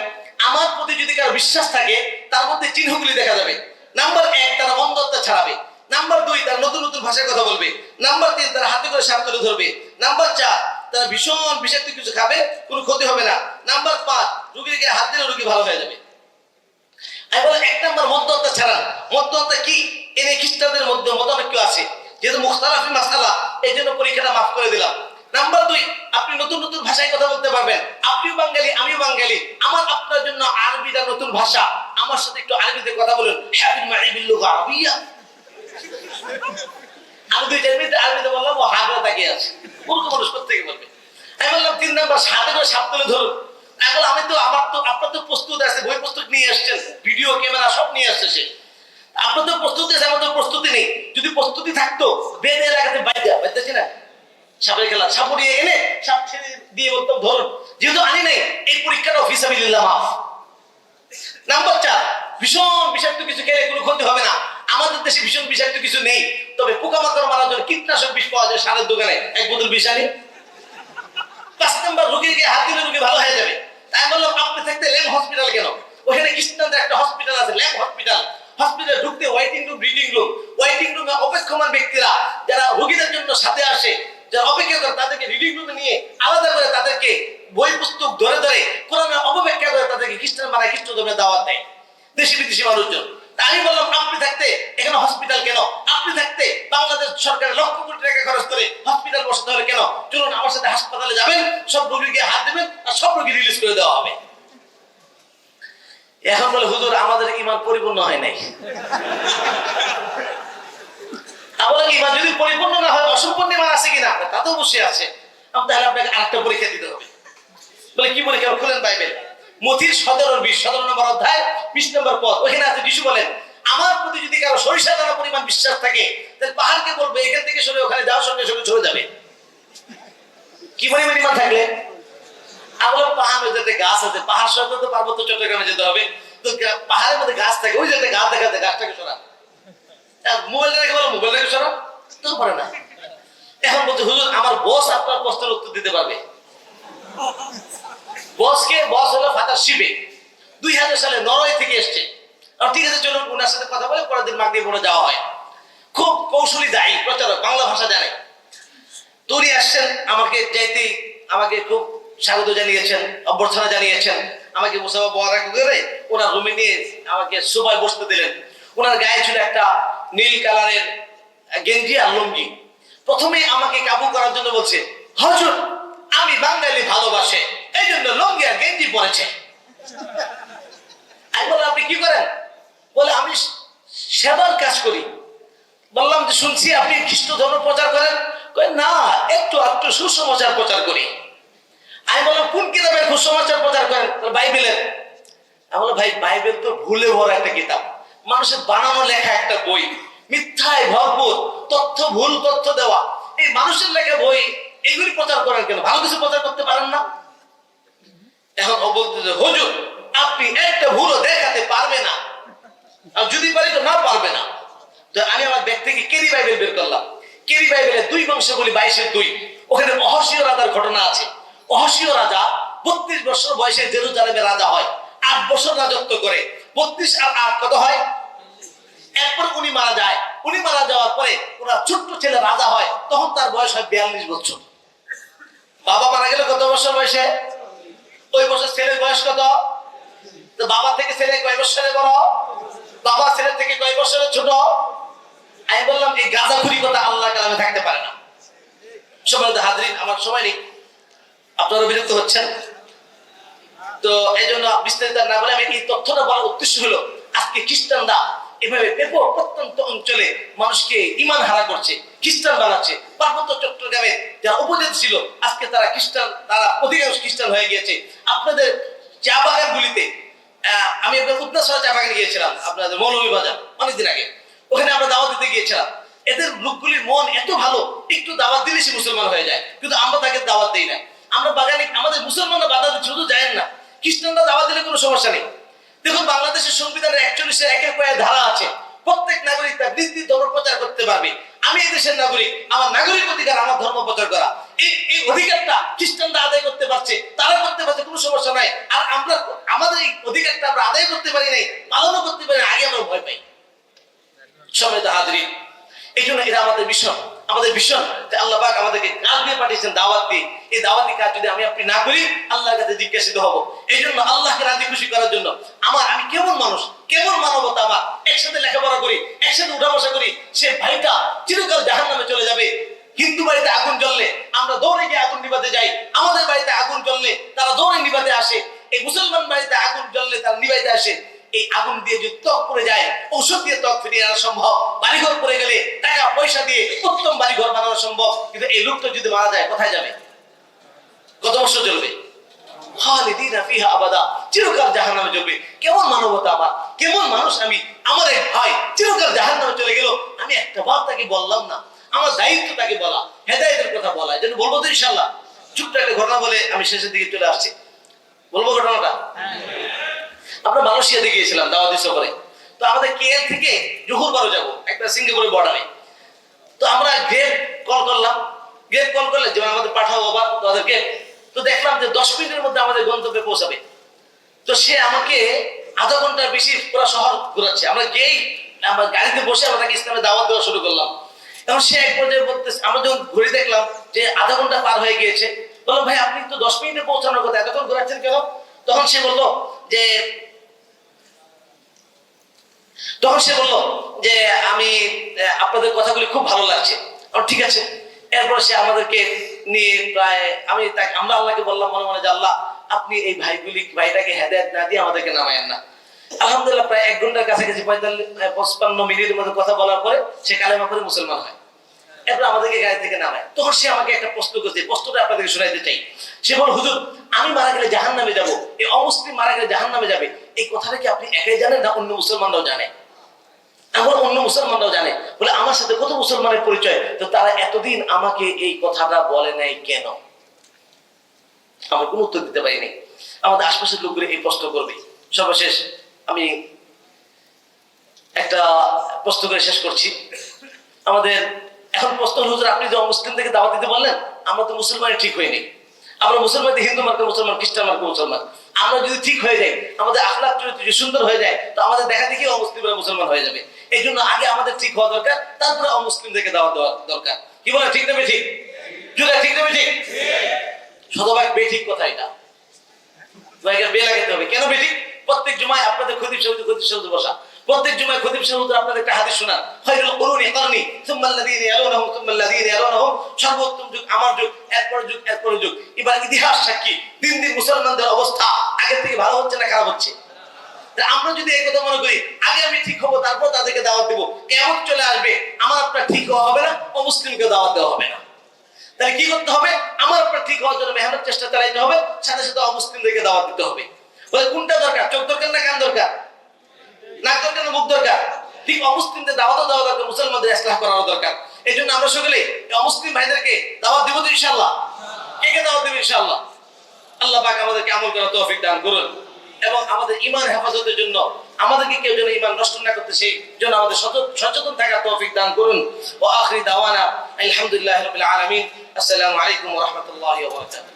আমার প্রতি যদি কারো বিশ্বাস থাকে তার মধ্যে চিহ্নগুলি দেখা যাবে। নাম্বার 1 তারা অন্ধত্ব ছাড়াবে, নাম্বার 2 তারা নতুন নতুন ভাষায় কথা বলবে, নাম্বার 3 তারা হাতে করে সাপ তুলে ধরবে, নাম্বার 4 তারা ভীষণ বিষাক্ত কিছু খাবে, কোনো ক্ষতি হবে না, নাম্বার 5 রোগীকে হাত দিলে রোগী ভালো হয়ে যাবে। আমি বললাম 1 নাম্বার মধ্যত্ব ছাড়া। মধ্যত্ব কি? এনে খ্রিস্টানদের মধ্যে মতানৈক্য আছে, যেহেতু মুখতালাফি মাসালা এই জন্য পরীক্ষাটা মাফ করে দিলাম। নাম্বার 2 আপনি নতুন নতুন ভাষায় কথা বলতে পারবেন, আপনিও বাঙালি আমিও বাঙালি, আমার আপনার জন্য আরবিটা নতুন ভাষা, আমার সাথে একটু আরবিতে কথা বলুন। হাবিব মাইবিল লুগা আরবিয়া। আমি 2 মিনিট আরবিতে বললাম, ও হাগরা তাকিয়ে আছে, মূর্খ মানুষ প্রত্যেকে বলবে। আমি বললাম 3 নাম্বার সাথে করে সাপ তুলে ধরুন। আমি বললাম আমি তো আপনার তো প্রস্তুত আছে, বই পুস্তক নিয়ে আসছেন, ভিডিও ক্যামেরা সব নিয়ে আসছে সে, আপনার তো প্রস্তুতি আছে, আমার তো প্রস্তুতি নেই। যদি প্রস্তুতি থাকতো বেদে লাগাতে বাইতেছি না, সাপের খেলা সাপুড়িয়ে এনে সাপ ছেড়ে দিয়ে বলতাম ধরুন, যেহেতু আনি নাই এই পরীক্ষাটা ফিসাবিলিল্লাহ মাফ। নাম্বার 4 ভীষণ বিষাক্ত কিছু খেলে কোনো ক্ষতি হবে না, আমাদের দেশে ভীষণ বিষাক্ত কিছু নেই, তবে পোকামাকড় মারার জন্য কীটনাশক বিষ পাওয়া যায় সারের দোকানে, এক বোতল বিষ আনি। 5 নাম্বার রোগীকে হাত দিলে রোগী ভালো হয়ে যাবে। তাই বললাম আপনি থাকতে ল্যাম্প হসপিটাল কেন? ওখানে খ্রিস্টানদের একটা হসপিটাল আছে, ল্যাম্প হসপিটাল। হসপিটালে ঢুকতে waiting room, breeding room, waiting রুমে অপেক্ষমান ব্যক্তিরা যারা রোগীদের জন্য সাথে আসে যারা অপেক্ষা করে তাদেরকে রিডিং রুমে নিয়ে আলাদা করে তাদেরকে বই পুস্তক ধরে ধরে কোরআনের অপব্যাখ্যা করে তাদেরকে খ্রিস্টান বানায়, খ্রিস্ট ধর্মের দাওয়াত দেয় দেশি বিদেশি মানুষজন। আমি বললাম আপনি থাকতে এখানে হসপিটাল কেন? আপনি থাকতে বাংলাদেশ সরকারের লক্ষ কোটি টাকা খরচ করে হসপিটাল বসাতে হবে কেন? চলুন আমার সাথে হাসপাতালে যাবেন, সব রোগীকে হাত দেবেন আর সব রোগী রিলিজ করে দেওয়া হবে। এখন বলে হুজুর আমাদের ঈমান পরিপূর্ণ হয় নাই। তাহলে ঈমান যদি পরিপূর্ণ না হয় অসম্পূর্ণ ঈমান আছে কিনা? তা তো অবশ্যই আছে। তাহলে আপনাকে আরেকটা পরীক্ষা দিতে হবে। বলে কি পরীক্ষা? খুলেন বাইবেল, মথির 17 নম্বর অধ্যায় 20 নম্বর পদ। ওখানে আছে যিশু বলেন, আমার প্রতি যদি কারো সরিষা দানা পরিমাণ বিশ্বাস থাকে তাহলে পাহাড়কে বলবে এখান থেকে সরে ওখানে যাওয়ার সঙ্গে সঙ্গে চলে যাবে। কি পরিমাণ ঈমান থাকলে? আমরা পাহাড় যেতে গাছ আছে, পাহাড় সরাতে তো পার্বত্য চট্টগ্রামে যেতে হবে, তো পাহাড়ের মধ্যে গাছ থাকে, ওই যে একটা গাছ দেখা যায়, গাছটাকে সরা। মোবাইল রেখে বলো মোবাইল রেখে সরা, তো পারে না। এখন বলছে হুজুর আমার বস আপনার প্রশ্নের উত্তর দিতে পারবে। বস হলো ফাদার শিবে, 2000 সালে নরওয়ে থেকে এসছে। ঠিক আছে চলুন ওনার সাথে কথা বলে পরের দিন মাগরিব পড়ে যাওয়া হয়। খুব কৌশলী দায়ী প্রচারক, বাংলা ভাষা জানে। তো উনি আসছেন, আমাকে যাইতেই আমাকে খুব স্বাগত জানিয়েছেন, অভ্যর্থনা জানিয়েছেন। আমাকে মুসাফা বহারা করে ওনার রুমে নিয়ে আমাকে সোফায় বসতে দিলেন। ওনার গায়ে ছিল একটা নীল কালারের গেঞ্জি আর লুঙ্গি। প্রথমে আমাকে কাবু করার জন্য বলছে, হুজুর আমি বাঙালি ভালোবাসে এই জন্য লুঙ্গি আর গেঞ্জি পরেছে। আমি বললাম আপনি কি করেন? বলে আমি সেবার কাজ করি। বললাম যে শুনছি আপনি খ্রিস্ট ধর্ম প্রচার করেন। না, একটু একটু সুসমাচার প্রচার করি। আমি বললাম কোন কিতাবের সুসমাচার প্রচার করেন? বাইবেলের। আমি বললাম ভাই বাইবেল তো ভুলে ভরা একটা কিতাব, মানুষের বানানো লেখা একটা বই, মিথ্যায় ভরপুর, ভুল তথ্য দেওয়া। এই মানুষের লেখা বই এগুলি প্রচার করেন কেন? ভালো কিছু প্রচার করতে পারেন না? এখন ও বলতেছে হুজুর আপনি একটা ভুলও দেখাতে পারবে না, আর যদি পারি তো না পারবে না। তো আমি আমার ব্যাগ থেকে কেরি বাইবেল বের করলাম। কেরি বাইবেলে 2 বংশাবলী 22-2, ওখানে অহসীয় রাজার ঘটনা আছে। অহসীয় রাজা 32 বছর বয়সে জেরুজালেমের রাজা হয়, 8 বছর রাজত্ব করে। 32 আর 8 কত হয়? এরপর উনি মারা যায়। উনি মারা যাওয়ার পরে ওনার ছোট্ট ছেলে রাজা হয়, তখন তার বয়স হয় 42 বছর। বাবা মারা গেল কত বছর বয়সে? ওই বছর ছেলের বয়স কত? তো বাবা থেকে ছেলে কয় বছরের বড়? বাবা ছেলে থেকে কয় বছরের ছোট? আমি বললাম এই গাঁজাখুরি কথা আল্লাহ কালামে থাকতে পারে না। সম্মানিত হাজরিন, আমার সময় নেই, আপনারা বিরক্ত হচ্ছেন, তো এই জন্য বিস্তারিত না বলে আমি এই তথ্যটা বলার উদ্দেশ্য হলো আজকে খ্রিস্টানরা এভাবে ব্যাপক প্রত্যন্ত অঞ্চলে মানুষকে ঈমান হারা করছে, খ্রিস্টান বানাচ্ছে। পার্বত্য চট্টগ্রামে যারা উপজাতি ছিল আজকে তারা খ্রিস্টান, তারা অধিকাংশ খ্রিস্টান হয়ে গিয়েছে। আপনাদের চা বাগানগুলিতে, আমি আপনার উত্তরসরা চা বাগানে গিয়েছিলাম আপনাদের মৌলভীবাজার অনেকদিন আগে, ওখানে আমরা দাওয়াত দিতে গিয়েছিলাম। এদের লোকগুলির মন এত ভালো, একটু দাওয়াত দিলে সে মুসলমান হয়ে যায়, কিন্তু আমরা তাকে দাওয়াত দিই না। আমরা বাগানে আমাদের মুসলমানরা বাধা দিচ্ছে, শুধু যায় না, খ্রিস্টানরা দাওয়াত দিলে কোনো সমস্যা নেই। দেখুন বাংলাদেশের সংবিধানের 41-এর 1-এর কয়েক ধারা আছে, প্রত্যেক নাগরিক তার নিজ নিজ ধর্ম প্রচার করতে পারবে। আমি এই দেশের নাগরিক, আমার নাগরিক অধিকার আমার ধর্ম প্রচার করা। এই অধিকারটা খ্রিস্টানরা আদায় করতে পারছে, তারা করতে পারছে, কোনো সমস্যা নাই। আর আমরা আমাদের এই অধিকারটা আমরা আদায় করতে পারি নাই, পালনও করতে পারি না, আগে আমরা ভয় পাই। সম্মানিত হাজরিন, এই জন্য এটা আমাদের মিশন, আমাদের ভীষণ যে আল্লাহ পাক আমাদেরকে কাজ দিয়ে পাঠিয়েছেন, দাওয়াত দিয়ে। এই দাওয়াতি কাজ যদি আমি আপনি না করি আল্লাহর কাছে জিজ্ঞাসিত হব। এই জন্য আল্লাহকে রাজি খুশি করার জন্য আমি কেমন মানুষ, কেমন মানবতা আমার, একসাথে লেখাপড়া করি, একসাথে উঠা বসা করি, সে ভাইটা চিরকাল জাহান্নামে চলে যাবে। হিন্দু বাড়িতে আগুন জ্বললে আমরা দৌড়ে গিয়ে আগুন নিভাতে যাই, আমাদের বাড়িতে আগুন জ্বললে তারা দৌড়ে নিভাতে আসে। এই মুসলমান বাড়িতে আগুন জ্বললে তারা নিভাইতে আসে। এই আগুন দিয়ে যদি ত্বক পড়ে যায়, ঔষধ দিয়ে ত্বক ফিরিয়ে আনা সম্ভব। বাড়িঘর পড়ে গেলে টাকা পয়সা দিয়ে উত্তম বাড়িঘর বানানো সম্ভব, কিন্তু এই লোকটা যদি মারা যায় কোথায় যাবে? কত বছর চলবে? খালিদিনা ফিহা আবাদা, চিরকাল জাহান্নামে যাবে। কেমন মানবতা আমার, কেমন মানুষ আমি! আমার এক ভাই চিরকাল জাহান্নামে চলে গেল, আমি একটা বার তাকে বললাম না। আমার দায়িত্ব তাকে বলা, হেদায়েতের কথা বলা। যেন বলবো তো ইনশাআল্লাহ। ছোট্ট একটা ঘটনা বলে আমি শেষের দিকে চলে আসছি। বলবো ঘটনাটা? আমরা মালয়েশিয়াতে গিয়েছিলাম দাওয়াতি সফরে। তো আমাদের কেএল থেকে জোহরবারও যাবো, একটা সিঙ্গাপুরের বর্ডারে। তো আমরা গেট কল করলাম, গেট কল করলে যেমন আমাদের পাঠাও আবার তাদের গেট। তো দেখলাম যে 10 মিনিটের মধ্যে আমাদের গন্তব্যে পৌঁছাবে। তো সে আমাকে আধা ঘন্টার বেশি পুরো শহর ঘোরাচ্ছে। আমরা গিয়েই আমরা গাড়িতে বসে আমরা তাকে ইসলামের দাওয়াত দেওয়া শুরু করলাম। এখন সে এক পর্যায়ে বলতেছে, আমরা যখন ঘুরে দেখলাম যে আধা ঘন্টা পার হয়ে গিয়েছে, বললাম ভাই আপনি তো 10 মিনিটে পৌঁছানোর কথা, এতক্ষণ ঘোরাচ্ছেন কেন? তখন সে বললো যে আমি আপনাদের কথাগুলি খুব ভালো লাগছে। ঠিক আছে। এরপর সে আমাদেরকে নিয়ে প্রায় আমরা আল্লাহকে বললাম মনে মনে যে আল্লাহ আপনি এই ভাইটাকে হেদায়েত না দিয়ে আমাদেরকে নামায়েন না। আলহামদুলিল্লাহ প্রায় 1 ঘন্টার কাছাকাছি 55 মিনিটের মধ্যে কথা বলার পরে সে কালেমা পড়ে মুসলমান হয়। এরপর আমাদেরকে গাড়ি থেকে নামায়। তখন সে আমাকে একটা প্রশ্ন করছে, প্রশ্নটা আপনাদেরকে শোনাইতে চাই। সে বল, হুজুর আমি মারা গেলে জাহান্নামে যাব, এই অমুসলিম মারা গেলে জাহান্নামে যাবে, এই কথাটা কি আপনি একাই জানেন না অন্য মুসলমানরাও জানে? আমার অন্য মুসলমানরাও জানে। বলে আমার সাথে কত মুসলমানের পরিচয়, তো তারা এতদিন আমাকে এই কথাটা বলে নাই কেন? আমার কোনো উত্তর দিতে পারিনি। আমাদের আশপাশের লোকগুলো এই প্রশ্ন করবে। সর্বশেষ আমি একটা প্রশ্ন করে শেষ করছি। আমাদের এখন প্রশ্ন, হুজুর আপনি যে মুসলিমদেরকে দাওয়াত দিতে বললেন, আমরা তো মুসলমানের ঠিক হয়নি। আমরা মুসলমান হিন্দু মার্কা মুসলমান, খ্রিস্টান মার্কা মুসলমান। আমরা যদি ঠিক হয়ে যাই, আমাদের আখলাক চরিত্র যদি সুন্দর হয়ে যায়, তো আমাদের দেখা দেখি অমুসলিমরা মুসলমান হয়ে যাবে। এই জন্য আগে আমাদের ঠিক হওয়া দরকার, তারপরে অমুসলিমদেরকে দাওয়াত দেওয়া দরকার। কি বলে, ঠিক না বেঠিক? জুড়ে ঠিক না বেঠিক? শতভাগ বেঠিক কথা এটা। বে লাগাতে হবে। কেন বেঠিক? প্রত্যেক জুমায় আপনাদের খতিব সাহেব বসা, প্রত্যেক জুমায় খতিব সাহেব আপনাদের একটা হাদিস শোনান, খায়রুল কুরুনি কারনি সুম্মা আল্লাযীনা ইয়ালুনহুম সুম্মা আল্লাযীনা ইয়ালুনহুম, সর্বোত্তম যুগ আমার যুগ, এরপর যুগ, এরপর যুগ। এবার ইতিহাস সাক্ষী দিন দিন মুসলমানদের অবস্থা আগের থেকে ভালো হচ্ছে না খারাপ হচ্ছে? আমরা যদি এই কথা মনে করি আগে আমি ঠিক হবো তারপর তাদেরকে দাওয়াত দেবো, কিয়ামত চলে আসবে, আমার আপনার ঠিক হওয়া হবে না, অমুসলিমকে দাওয়াত দেওয়া হবে না। তাহলে কি করতে হবে? আমার আপনার ঠিক হওয়ার জন্য মেহনত চেষ্টা চালাইতে হবে, সাথে সাথে অমুসলিমদেরকে দাওয়াত দিতে হবে। বলে কোনটা দরকার? চোখ দরকার না কান দরকার? নাক দরকার না মুখ দরকার? ঠিক অমুসলিমদের দাওয়াতও দেওয়া দরকার, মুসলমানদের ইসলাহ করানো দরকার। এই জন্য আমরা সকলে অমুসলিম ভাইদেরকে দাওয়াত দিব তো ইনশাআল্লাহ। কে কে দাওয়াত দেবে ইনশাআল্লাহ? আল্লাহ পাক আমাদেরকে আমল করার তৌফিক দান করুন এবং আমাদের ঈমান হেফাজতের জন্য আমাদেরকে কেউ যেন ঈমান নষ্ট না করতে, সেই জন্য আমাদের সচেতন থাকার তৌফিক দান করুন। ওয়া আখিরি দাওয়ানা আলহামদুলিল্লাহি রাব্বিল আলামিন। আসসালামু আলাইকুম ওয়া রাহমাতুল্লাহি ওয়া বারাকাতুহু।